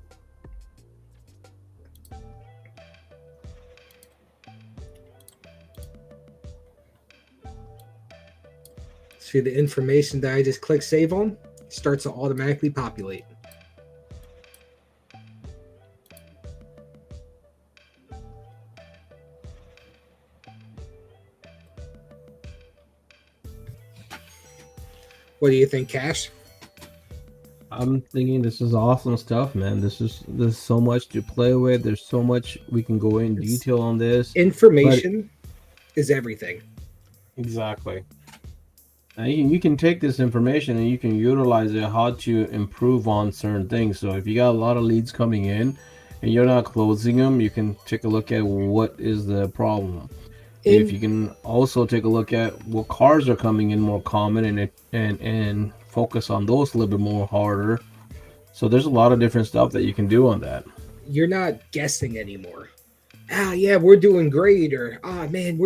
see the information that I just click save on starts to automatically populate. What do you think, KASH?
I'm thinking this is awesome stuff, man. There's so much to play with. There's so much we can go in detail on this.
Information is everything.
Exactly. And you can take this information and you can utilize it how to improve on certain things. So if you got a lot of leads coming in and you're not closing them, you can take a look at what is the problem. If you can also take a look at what cars are coming in more common and focus on those a little bit more harder. So there's a lot of different stuff that you can do on that.
You're not guessing anymore. Yeah, we're doing great, or man,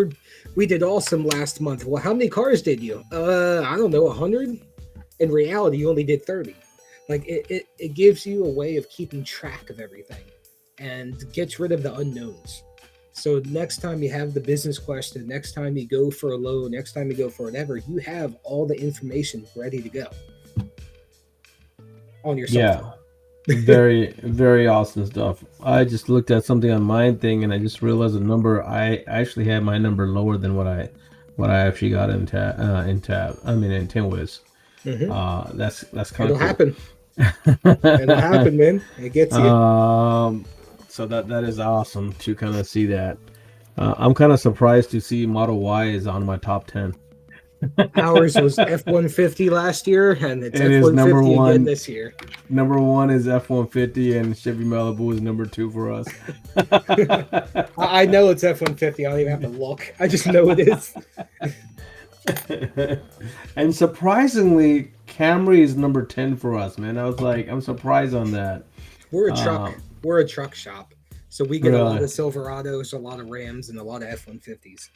we did awesome last month. Well, how many cars did you? I don't know, 100. In reality, you only did 30. Like it gives you a way of keeping track of everything and gets rid of the unknowns. So next time you have the business question, next time you go for a loan, next time you go for whatever, you have all the information ready to go on your software.
Yeah, very, very awesome stuff. I just looked at something on my thing and I just realized the number. I actually had my number lower than what I actually got in Tintwiz.
Mm-hmm.
That's kind
of
cool.
Happen. It'll happen, man. It gets you.
So that is awesome to kind of see that. I'm kind of surprised to see Model Y is on my top 10.
Ours was F-150 last year, and it's
F-150
again this year.
Number 1 is F-150, and Chevy Malibu is number 2 for us.
I know it's F-150. I don't even have to look. I just know it is.
And surprisingly, Camry is number 10 for us, man. I was like, I'm surprised on that.
We're a truck shop, so we get a lot of Silverados, a lot of Rams, and a lot of F-150s.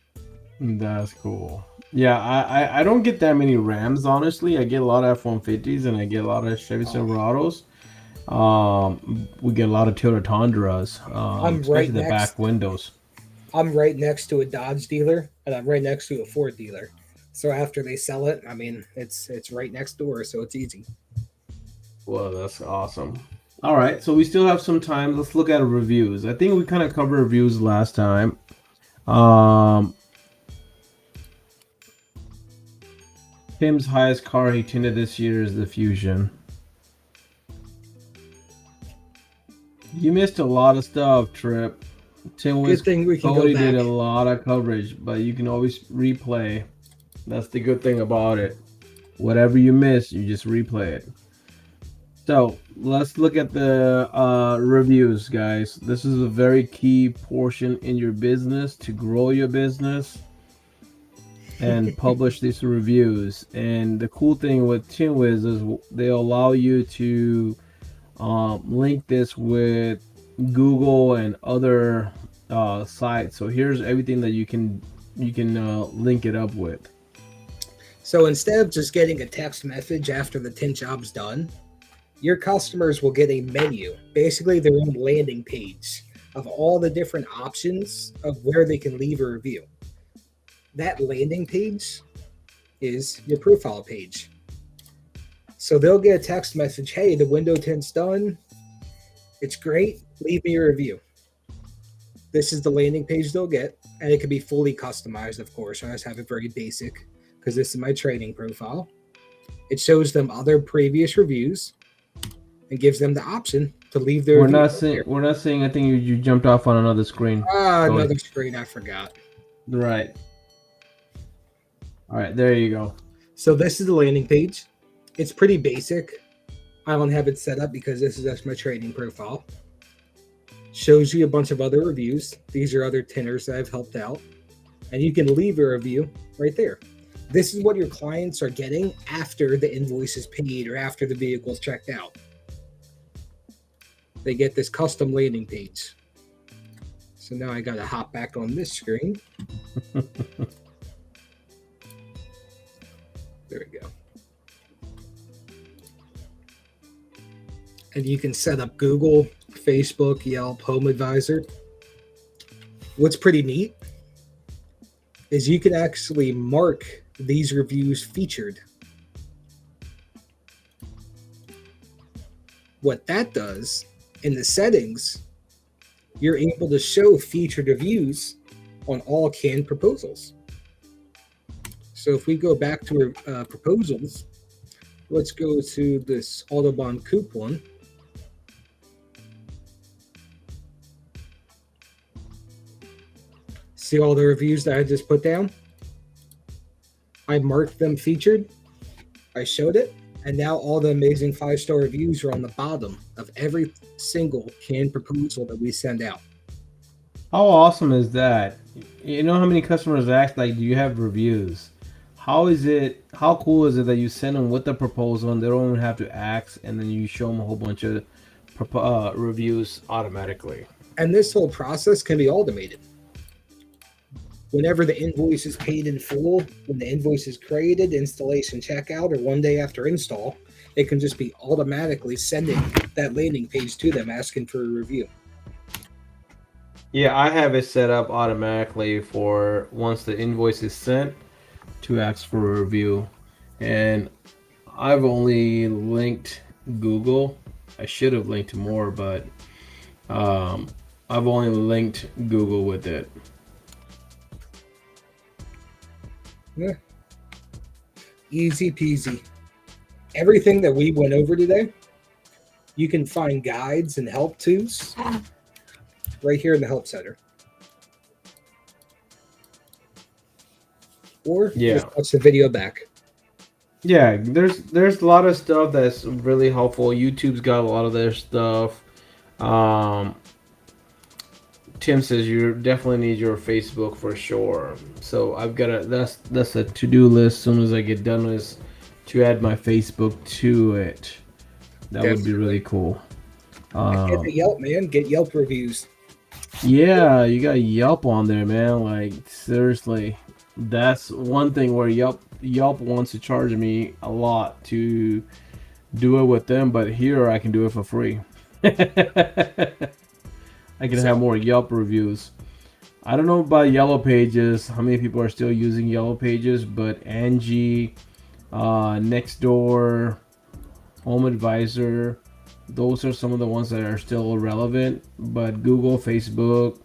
That's cool. Yeah, I don't get that many Rams, honestly. I get a lot of F-150s and I get a lot of Chevy Silverados. We get a lot of Toyota Tundras, especially the back windows.
I'm right next to a Dodge dealer, and I'm right next to a Ford dealer. So after they sell it, I mean, it's right next door, so it's easy.
Well, that's awesome. All right, so we still have some time. Let's look at reviews. I think we kind of covered reviews last time. Tim's highest car he tinted this year is the Fusion. You missed a lot of stuff, Trip.
Good thing we can
Cody
go back.
did a lot of coverage, but you can always replay. That's the good thing about it. Whatever you miss, you just replay it. So let's look at the reviews, guys. This is a very key portion in your business to grow your business and publish these reviews. And the cool thing with Tintwiz is they allow you to link this with Google and other sites. So here's everything that you can link it up with.
So instead of just getting a text message after the tint job's done, your customers will get a menu, basically their own landing page of all the different options of where they can leave a review. That landing page is your profile page. So they'll get a text message, hey, the window tint's done. It's great. Leave me a review. This is the landing page they'll get, and it can be fully customized, of course. I just have it very basic because this is my training profile. It shows them other previous reviews and gives them the option to leave their
review. We're not saying I think you jumped off on another screen.
Another screen, I forgot.
Right. All right, there you go.
So this is the landing page. It's pretty basic. I don't have it set up because this is just my trading profile. Shows you a bunch of other reviews. These are other tinners that I've helped out. And you can leave a review right there. This is what your clients are getting after the invoice is paid or after the vehicle is checked out. They get this custom landing page. So now I got to hop back on this screen. There we go. And you can set up Google, Facebook, Yelp, Home Advisor. What's pretty neat is you can actually mark these reviews featured. What that does in the settings, you're able to show featured reviews on all canned proposals. So if we go back to proposals, let's go to this Autobahn Coupe one. See all the reviews that I just put down? I marked them featured. I showed it. And now all the amazing 5-star reviews are on the bottom of every single canned proposal that we send out.
How awesome is that? You know how many customers ask, like, do you have reviews? How cool is it that you send them with the proposal and they don't even have to ask, and then you show them a whole bunch of reviews automatically?
And this whole process can be automated. Whenever the invoice is paid in full, when the invoice is created, installation checkout, or one day after install, it can just be automatically sending that landing page to them asking for a review.
Yeah, I have it set up automatically for once the invoice is sent to ask for a review. And I've only linked Google. I should have linked more, but I've only linked Google with it.
Yeah. Easy peasy. Everything that we went over today, you can find guides and help tos right here in the help center. Or just watch the video back.
Yeah, there's a lot of stuff that's really helpful. YouTube's got a lot of their stuff. Tim says you definitely need your Facebook for sure. So I've got that's a to-do list. As soon as I get done with this, to add my Facebook to it. That would be really cool.
Get the Yelp, man. Get Yelp reviews.
Yeah, you got Yelp on there, man. Like, seriously, that's one thing where Yelp wants to charge me a lot to do it with them, but here I can do it for free. I can have more Yelp reviews. I don't know about Yellow Pages, how many people are still using Yellow Pages, but Angie, Nextdoor, Home Advisor, those are some of the ones that are still relevant. But Google, Facebook,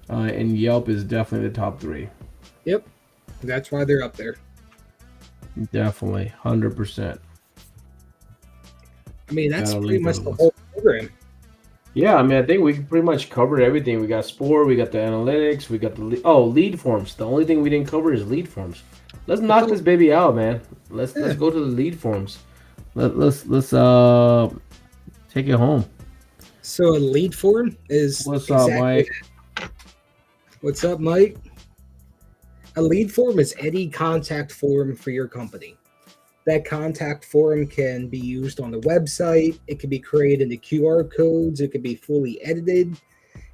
and Yelp is definitely the top 3.
Yep, that's why they're up there.
Definitely, 100%.
I mean, that's pretty much the whole program.
Yeah, I mean, I think we pretty much covered everything. We got Spore, we got the analytics, we got the lead forms. The only thing we didn't cover is lead forms. Let's knock this baby out, man. Let's go to the lead forms. Let's take it home.
So a lead form is
What's up, Mike?
What's up, Mike? A lead form is any contact form for your company. That contact form can be used on the website. It can be created into QR codes. It can be fully edited.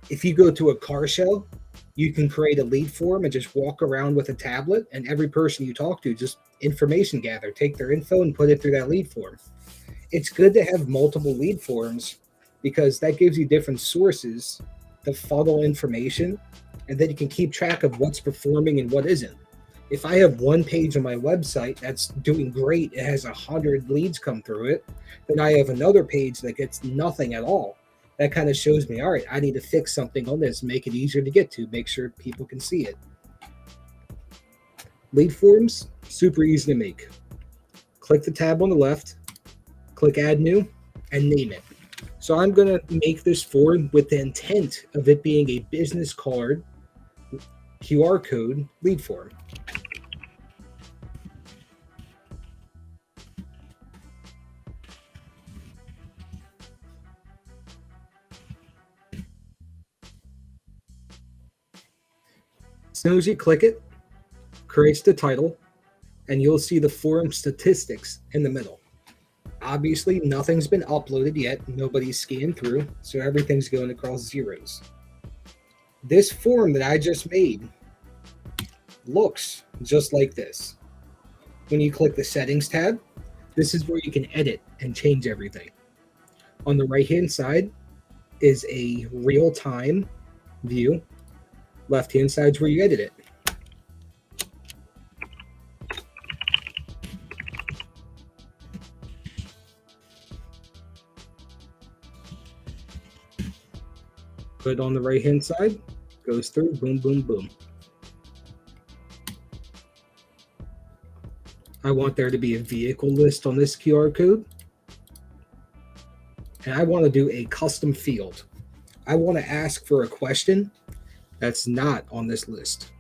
If you go to a car show, you can create a lead form and just walk around with a tablet, and every person you talk to, just information gather, take their info and put it through that lead form. It's good to have multiple lead forms because that gives you different sources to funnel information, and then you can keep track of what's performing and what isn't. If I have one page on my website that's doing great, it has 100 leads come through it, then I have another page that gets nothing at all. That kind of shows me, all right, I need to fix something on this, make it easier to get to, make sure people can see it. Lead forms, super easy to make. Click the tab on the left, click Add New, and name it. So I'm going to make this form with the intent of it being a business card, QR code lead form. As soon as you click it, creates the title, and you'll see the forum statistics in the middle. Obviously, nothing's been uploaded yet. Nobody's scanned through, so everything's going across zeros. This form that I just made looks just like this. When you click the settings tab, this is where you can edit and change everything. On the right-hand side is a real-time view. Left-hand side is where you edit it. Put it on the right-hand side, goes through, boom, boom, boom. I want there to be a vehicle list on this QR code. And I want to do a custom field. I want to ask for a question that's not on this list.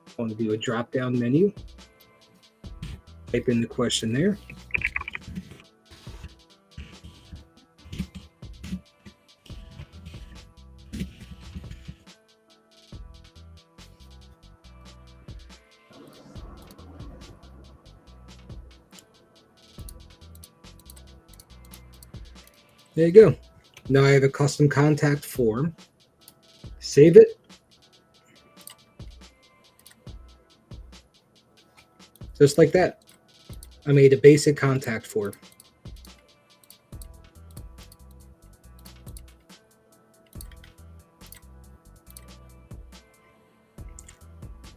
I want to do a drop-down menu. Type in the question there. There you go. Now I have a custom contact form. Save it. Just like that. I made a basic contact form.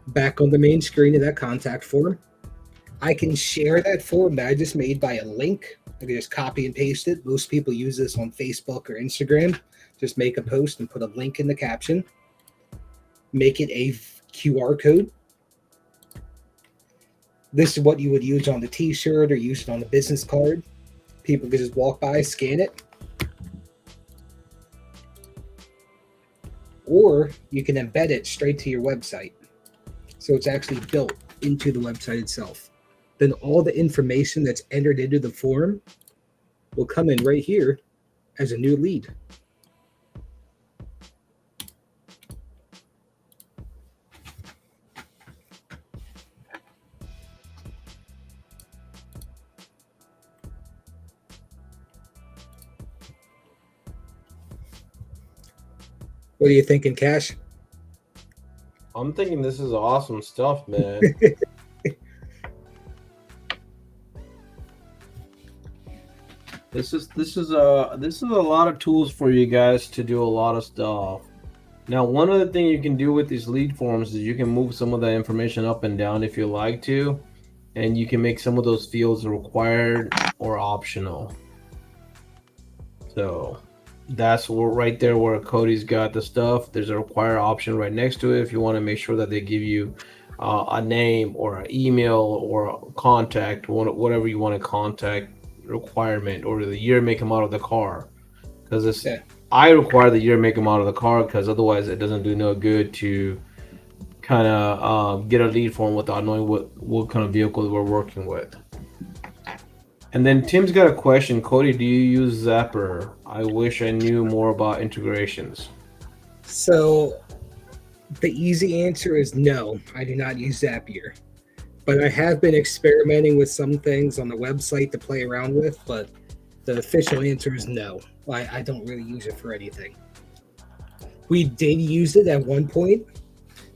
Back on the main screen of that contact form, I can share that form that I just made by a link. I can just copy and paste it. Most people use this on Facebook or Instagram. Just make a post and put a link in the caption. Make it a QR code. This is what you would use on the t-shirt or use it on the business card. People can just walk by, scan it. Or you can embed it straight to your website. So it's actually built into the website itself. Then all the information that's entered into the form will come in right here as a new lead. What are you thinking, Cash?
I'm thinking this is awesome stuff, man. This is a lot of tools for you guys to do a lot of stuff. Now, one other thing you can do with these lead forms is you can move some of that information up and down if you like to, and you can make some of those fields required or optional. So that's right there where Cody's got the stuff. There's a require option right next to it if you want to make sure that they give you a name or an email or a contact, whatever you want to contact requirement, or the year, make, and model of the car. Because it's I require the year, make, and model of the car, because otherwise it doesn't do no good to kind of get a lead form without knowing what kind of vehicle we're working with. And then Tim's got a question. Cody, do you use Zapper? I wish I knew more about integrations.
So the easy answer is no, I do not use Zapier. But I have been experimenting with some things on the website to play around with, but the official answer is no. I don't really use it for anything. We did use it at one point.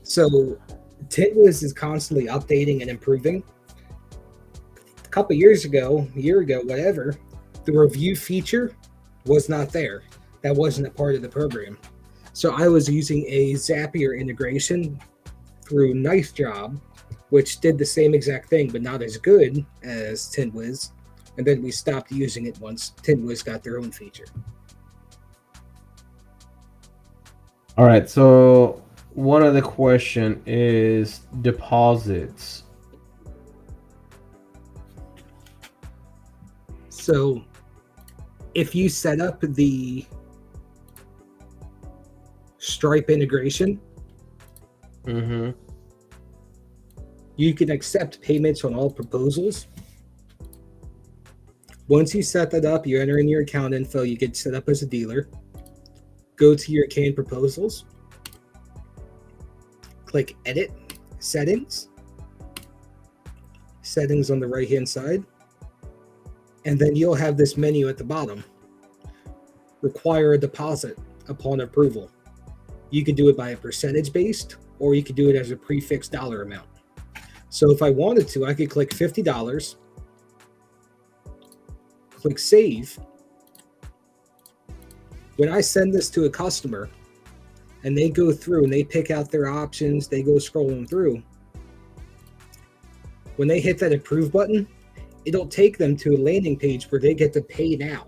So Tintwiz is constantly updating and improving. A couple years ago, a year ago, whatever, the review feature was not there. That wasn't a part of the program. So I was using a Zapier integration through Nice Job, which did the same exact thing, but not as good as Tintwiz. And then we stopped using it once Tintwiz got their own feature.
All right, so one other question is deposits.
So if you set up the Stripe integration, you can accept payments on all proposals. Once you set that up, you enter in your account info, you get set up as a dealer. go to your canned proposals, click Edit, Settings on the right hand side, and then you'll have this menu at the bottom. Require a deposit upon approval. You could do it by a percentage based, or you could do it as a prefixed dollar amount. So if I wanted to, I could click $50, click Save. When I send this to a customer and they go through and they pick out their options, they go scrolling through, when they hit that approve button, it'll take them to a landing page where they get to pay now,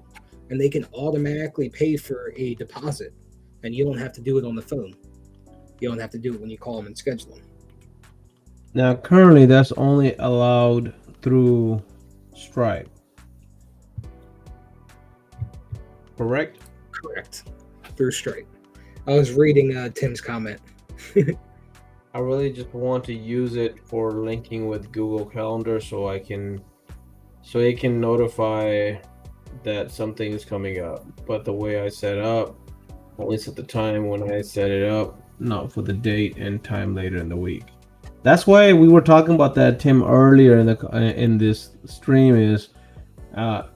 and they can automatically pay for a deposit, and you don't have to do it on the phone. You don't have to do it when you call them and schedule them.
Now, currently, that's only allowed through Stripe. Correct?
Correct. Through Stripe. I was reading Tim's comment.
I really just want to use it for linking with Google Calendar so it can notify that something is coming up. But the way I set up, only set the time when I set it up, not for the date and time later in the week. That's why we were talking about that, Tim, earlier in this stream. Is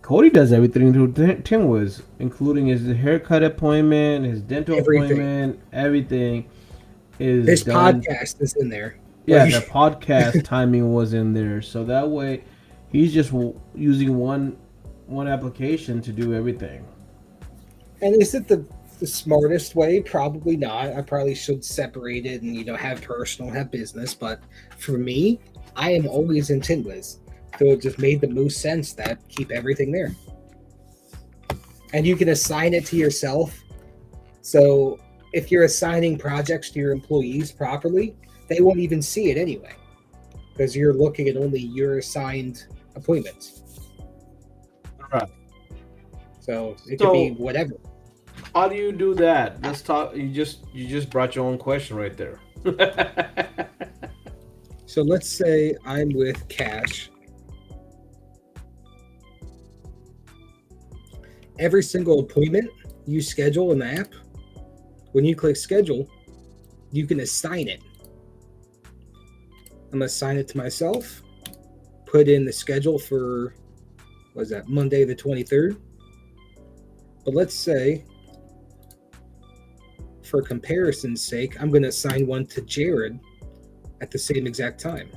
Cody does everything through Tintwiz, including his haircut appointment, his dental appointment, everything.
His podcast is in there.
Yeah, the podcast timing was in there, so that way he's just using one application to do everything.
And is it the smartest way? Probably not. I probably should separate it and have personal, have business. But for me, I am always in Tintwiz, so it just made the most sense that keep everything there. And you can assign it to yourself. So if you're assigning projects to your employees properly, they won't even see it anyway, because you're looking at only your assigned appointments.
All right.
So it could be whatever.
How do you do that? Let's talk. You just brought your own question right there.
So let's say I'm with KASH. Every single appointment you schedule in the app, when you click schedule, you can assign it. I'm going to assign it to myself, put in the schedule for, Monday the 23rd. But let's say, for comparison's sake, I'm going to assign one to Jared at the same exact time.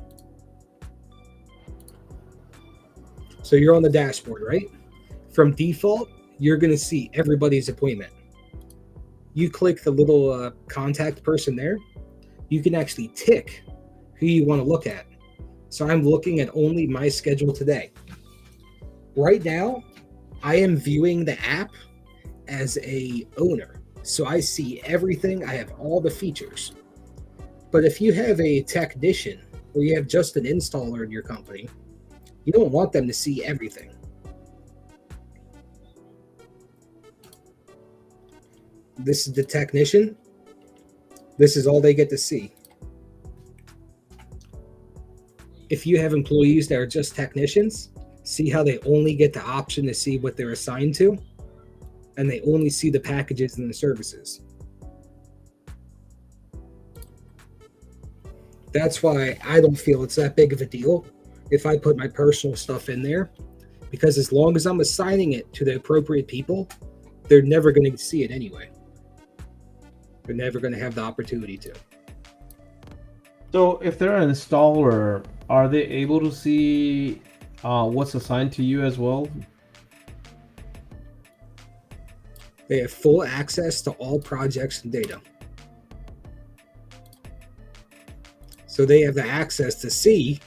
So you're on the dashboard, right? From default, you're going to see everybody's appointment. You click the little contact person there, you can actually tick who you want to look at. So I'm looking at only my schedule today. Right now, I am viewing the app as a owner. So I see everything. I have all the features. But if you have a technician or you have just an installer in your company, you don't want them to see everything. This is the technician. This is all they get to see. If you have employees that are just technicians, see how they only get the option to see what they're assigned to, and they only see the packages and the services. That's why I don't feel it's that big of a deal if I put my personal stuff in there, because as long as I'm assigning it to the appropriate people, they're never going to see it anyway. They're never going to have the opportunity to.
So if they're an installer, are they able to see what's assigned to you as well?
They have full access to all projects and data. So they have the access to see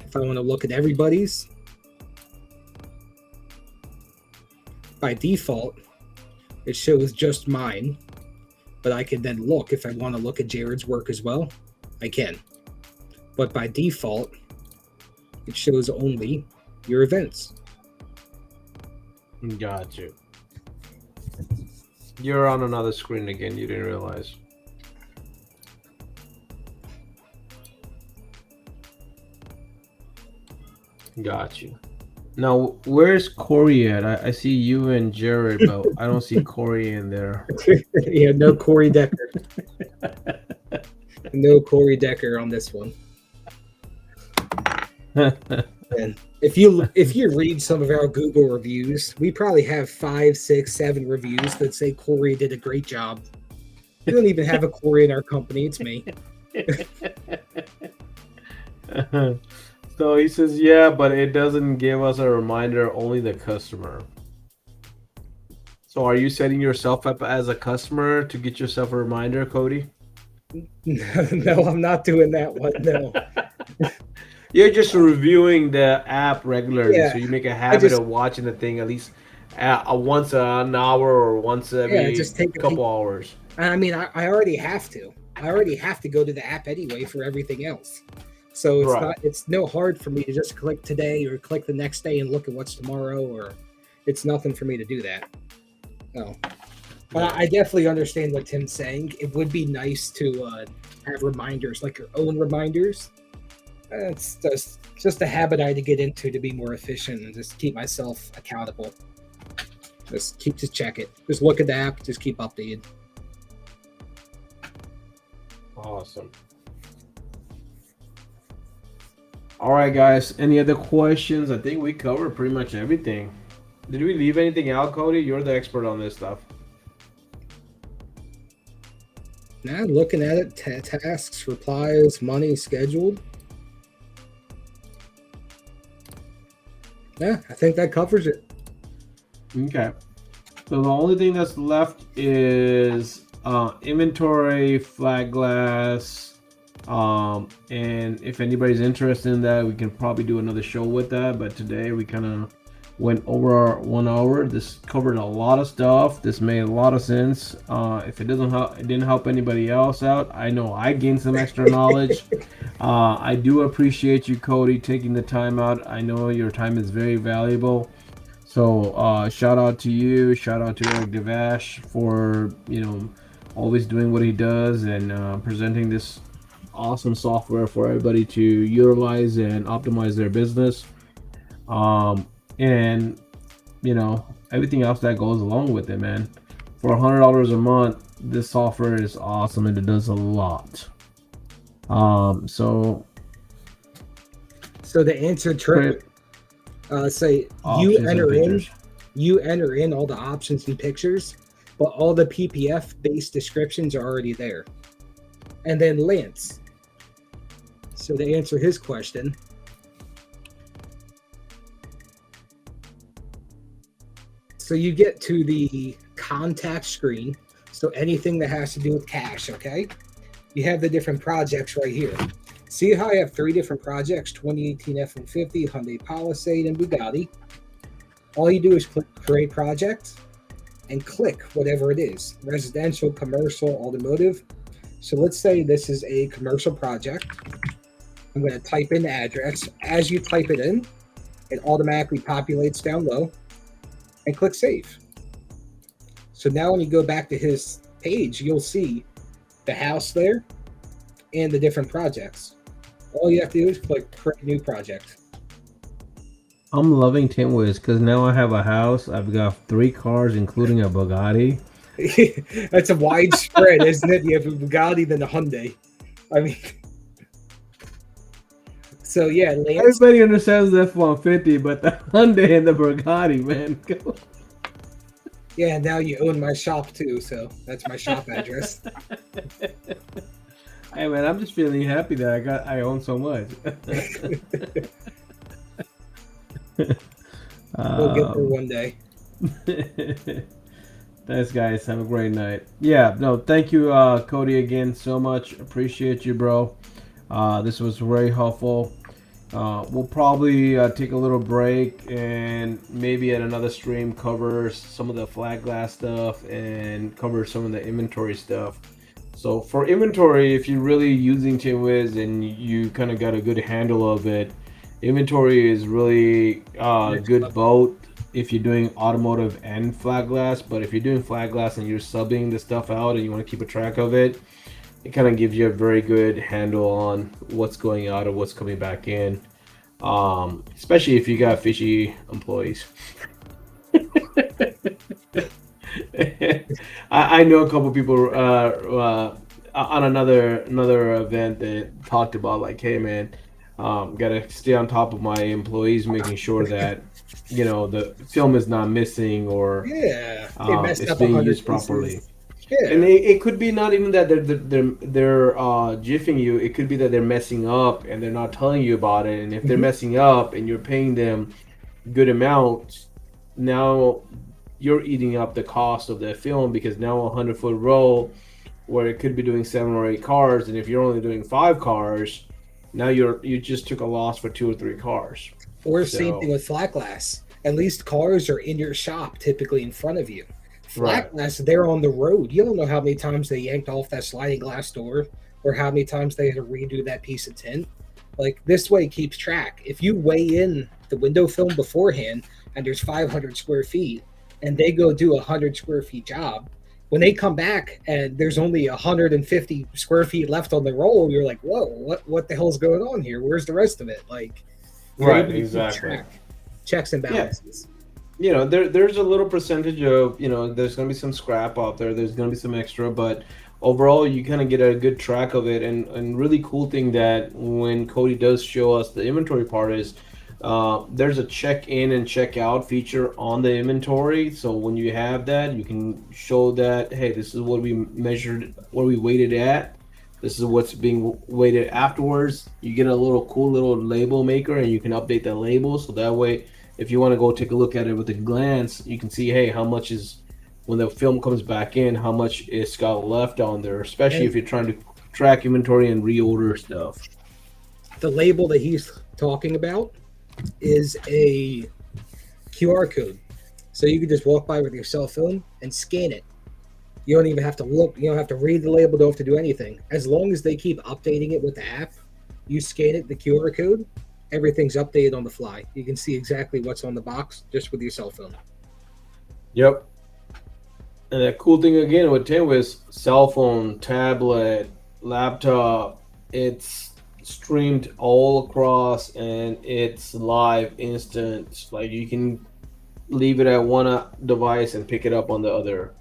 if I want to look at everybody's. By default, it shows just mine, but I can then look if I want to look at Jared's work as well. I can. But by default, it shows only your events.
Got you. You're on another screen again. You didn't realize. Got you. Now, where's Corey at? I see you and Jared, but I don't see Corey in there.
Yeah, no Corey Decker. No Corey Decker on this one. And if you read some of our Google reviews, we probably have 5, 6, 7 reviews that say Corey did a great job. We don't even have a Corey in our company. It's me.
So he says, yeah, but it doesn't give us a reminder, only the customer. So are you setting yourself up as a customer to get yourself a reminder, Cody?
No, I'm not doing that one. No.
You're just reviewing the app regularly,
Yeah,
so you make a habit
just
of watching the thing at least once an hour or once every
just take a peek.
couple hours.
I mean, I already have to. I already have to go to the app anyway for everything else. So
Right.
it's no hard for me to just click today or click the next day and look at what's tomorrow, or it's nothing for me to do that. No. But I definitely understand what Tim's saying. It would be nice to have reminders, like your own reminders. It's just a habit I had to get into to be more efficient and just keep myself accountable. Just check it. Just look at the app. Just keep updated.
Awesome. All right, guys. Any other questions? I think we covered pretty much everything. Did we leave anything out, Cody? You're the expert on this stuff.
Now looking at it, tasks, replies, money scheduled. Yeah, I think that covers it.
Okay. So the only thing that's left is inventory, flat glass, and if anybody's interested in that, we can probably do another show with that. But today we kind of went over our 1 hour. This covered a lot of stuff. This made a lot of sense. If it didn't help anybody else out, I know I gained some extra knowledge. I do appreciate you, Cody, taking the time out. I know your time is very valuable. So shout out to you, shout out to Eric Devash for always doing what he does and presenting this awesome software for everybody to utilize and optimize their business. And everything else that goes along with it, man. For $100 a month, this software is awesome and it does a lot. So
to answer Trent, say you enter in all the options and pictures, but all the PPF based descriptions are already there. And then Lance, so to answer his question, so you get to the contact screen, so anything that has to do with KASH, okay, you have the different projects right here. See how I have 3 different projects, 2018 F-150, Hyundai Palisade, and Bugatti. All you do is click Create Project and click whatever it is, residential, commercial, automotive. So let's say this is a commercial project. I'm going to type in the address. As you type it in, it automatically populates down low, and click Save. So now when you go back to his page, you'll see the house there and the different projects. All you have to do is click Create New Project.
I'm loving Tintwiz because now I have a house. I've got 3 cars, including a Bugatti.
That's a widespread, isn't it? You have a Bugatti, then a Hyundai. I mean, so yeah, Lance.
Everybody understands the F-150, but the Hyundai and the Bugatti, man.
Yeah, now you own my shop too, so that's my shop address.
Hey man, I'm just feeling happy that I own so much.
We'll get there one day.
Thanks, guys. Have a great night. Yeah, no, thank you, Cody, again so much. Appreciate you, bro. This was very helpful. We'll probably take a little break and maybe at another stream cover some of the flat glass stuff and cover some of the inventory stuff. So for inventory, if you're really using Tintwiz and you kind of got a good handle of it, inventory is really good both if you're doing automotive and flat glass. But if you're doing flat glass and you're subbing the stuff out and you want to keep a track of it, it kind of gives you a very good handle on what's going out or what's coming back in. Especially if you got fishy employees. I know a couple people on another event that talked about like, hey man, gotta stay on top of my employees, making sure that the film is not missing or
Yeah, they messed
it's
up a
being
hundred
used properly.
pieces.
And
Yeah.
it could be not even that they're jiffing you. It could be that they're messing up and they're not telling you about it. And if they're
Mhm.
messing up and you're paying them good amounts, now you're eating up the cost of that film because now a 100-foot roll where it could be doing 7 or 8 cars, and if you're only doing 5 cars, now you just took a loss for 2 or 3 cars.
Or same thing
So
with flat glass. At least cars are in your shop, typically in front of you. Flat
right,
glass, they're on the road. You don't know how many times they yanked off that sliding glass door, or how many times they had to redo that piece of tint. Like this way, it keeps track. If you weigh in the window film beforehand, and there's 500 square feet, and they go do a 100 square feet job, when they come back and there's only 150 square feet left on the roll, you're like, whoa, what the hell's going on here? Where's the rest of it? Like, you're
right,
able to keep
exactly.
track, checks and
Yeah,
balances.
there's a little percentage of there's gonna be some scrap out there. There's gonna be some extra, but overall you kind of get a good track of it. And really cool thing that when Cody does show us the inventory part is there's a check in and check out feature on the inventory. So when you have that, you can show that, hey, this is what we measured, what we weighted at. This is what's being weighted afterwards. You get a little cool little label maker, and you can update the label so that way if you want to go take a look at it with a glance, you can see, hey, how much is when the film comes back in, how much it's got left on there, especially if
And
you're trying to track inventory and reorder stuff.
the label that he's talking about is a QR code. So you can just walk by with your cell phone and scan it. You don't even have to look, you don't have to read the label, don't have to do anything. As long as they keep updating it with the app, you scan it, the QR code, everything's updated on the fly. You can see exactly what's on the box just with your cell phone.
Yep. And the cool thing again with Tintwiz, cell phone, tablet, laptop, it's streamed all across and it's live instant. Like you can leave it at one device and pick it up on the other.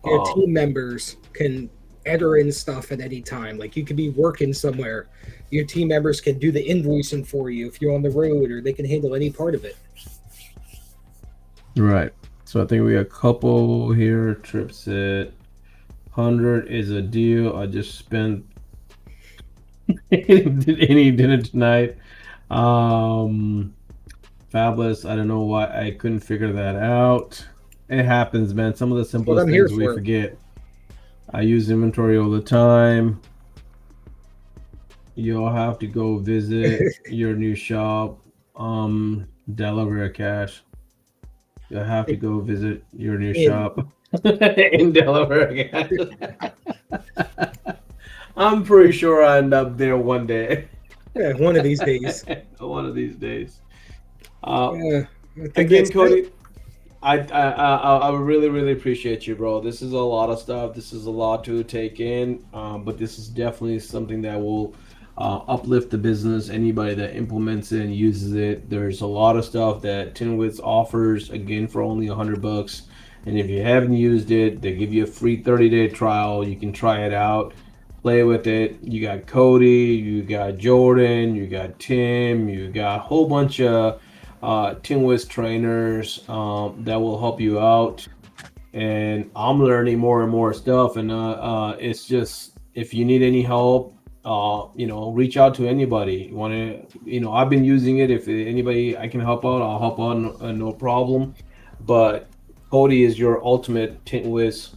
Your
Um,
team members can enter in stuff at any time. Like you could be working somewhere. Your team members can do the invoicing for you if you're on the road, or they can handle any part of it.
right. So I think we got a couple here. Trips it. 100 is a deal. I just spent any dinner tonight. Um, Fabulous. I don't know why I couldn't figure that out. It happens, man. Some of the
That's what
simplest
I'm here
things we
for.
forget. I use inventory all the time. You'll have to go visit your new shop, Delaware Cash. You'll have to go visit your new
In
shop in Delaware Cash. I'm pretty sure I end up there one day.
yeah, one of these days.
One of these days. Uh,
Yeah, I think
Again,
that's it.
Cody, I really really appreciate you, bro. This is a lot of stuff. This is a lot to take in, but this is definitely something that will uplift the business. Anybody that implements it and uses it, there's a lot of stuff that Tinwitz offers again for only $100. And if you haven't used it, they give you a free 30-day trial. You can try it out, play with it. You got Cody, you got Jordan, you got Tim, you got a whole bunch of Wiz trainers that will help you out. And I'm learning more and more stuff. And it's just if you need any help, reach out to anybody. You want to, I've been using it. If anybody I can help out, I'll help out. No problem. But Cody is your ultimate Tintwiz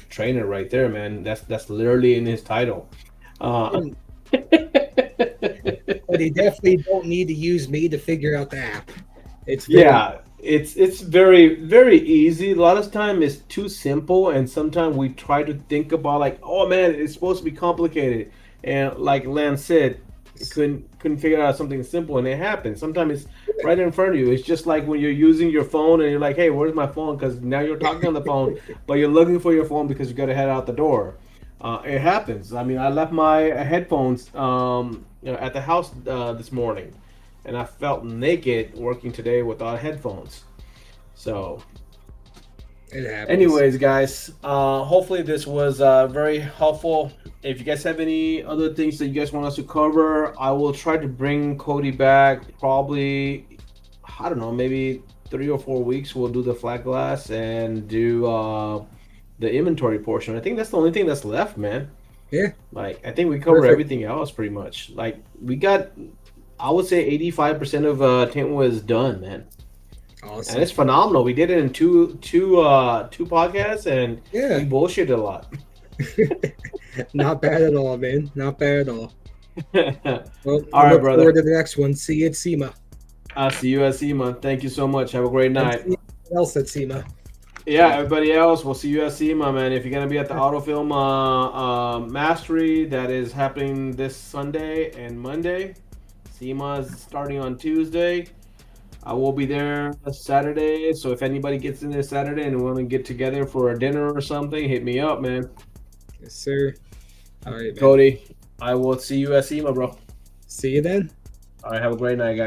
trainer right there, man. That's literally in his title. Uh,
And but they definitely don't need to use me to figure out the app. It's very
Yeah, it's very very easy. A lot of time it's too simple, and sometimes we try to think about like, oh man, it's supposed to be complicated, and like Lance said, couldn't figure out something simple, and it happens. Sometimes it's right in front of you. It's just like when you're using your phone and you're like, hey, where's my phone? Because now you're talking on the phone, but you're looking for your phone because you got to head out the door. It happens. I mean, I left my headphones at the house this morning and I felt naked working today without headphones. So,
It happens.
anyways, guys, hopefully this was very helpful. If you guys have any other things that you guys want us to cover, I will try to bring Cody back. Probably, I don't know, maybe 3 or 4 weeks. We'll do the flat glass and do the inventory portion. I think that's the only thing that's left, man.
Yeah.
Like, I think we cover
Perfect.
everything else pretty much. Like, we got, I would say 85% of Tintwiz done, man.
Awesome.
And it's phenomenal. We did it in two podcasts, and
Yeah.
we bullshitted a lot.
Not bad at all, man. Not bad at all. Well,
All
I
right,
look
brother.
forward to the next one. See you at SEMA.
I'll see you at SEMA. Thank you so much. Have a great night.
See you else at SEMA.
Yeah, everybody else, we'll see you at SEMA, man. If you're going to be at the Autofilm Mastery, that is happening this Sunday and Monday. SEMA is starting on Tuesday. I will be there Saturday, so if anybody gets in there Saturday and want to get together for a dinner or something, hit me up, man.
Yes, sir. All right, man.
Cody, I will see you at SEMA, bro.
See you then.
All right, have a great night, guys.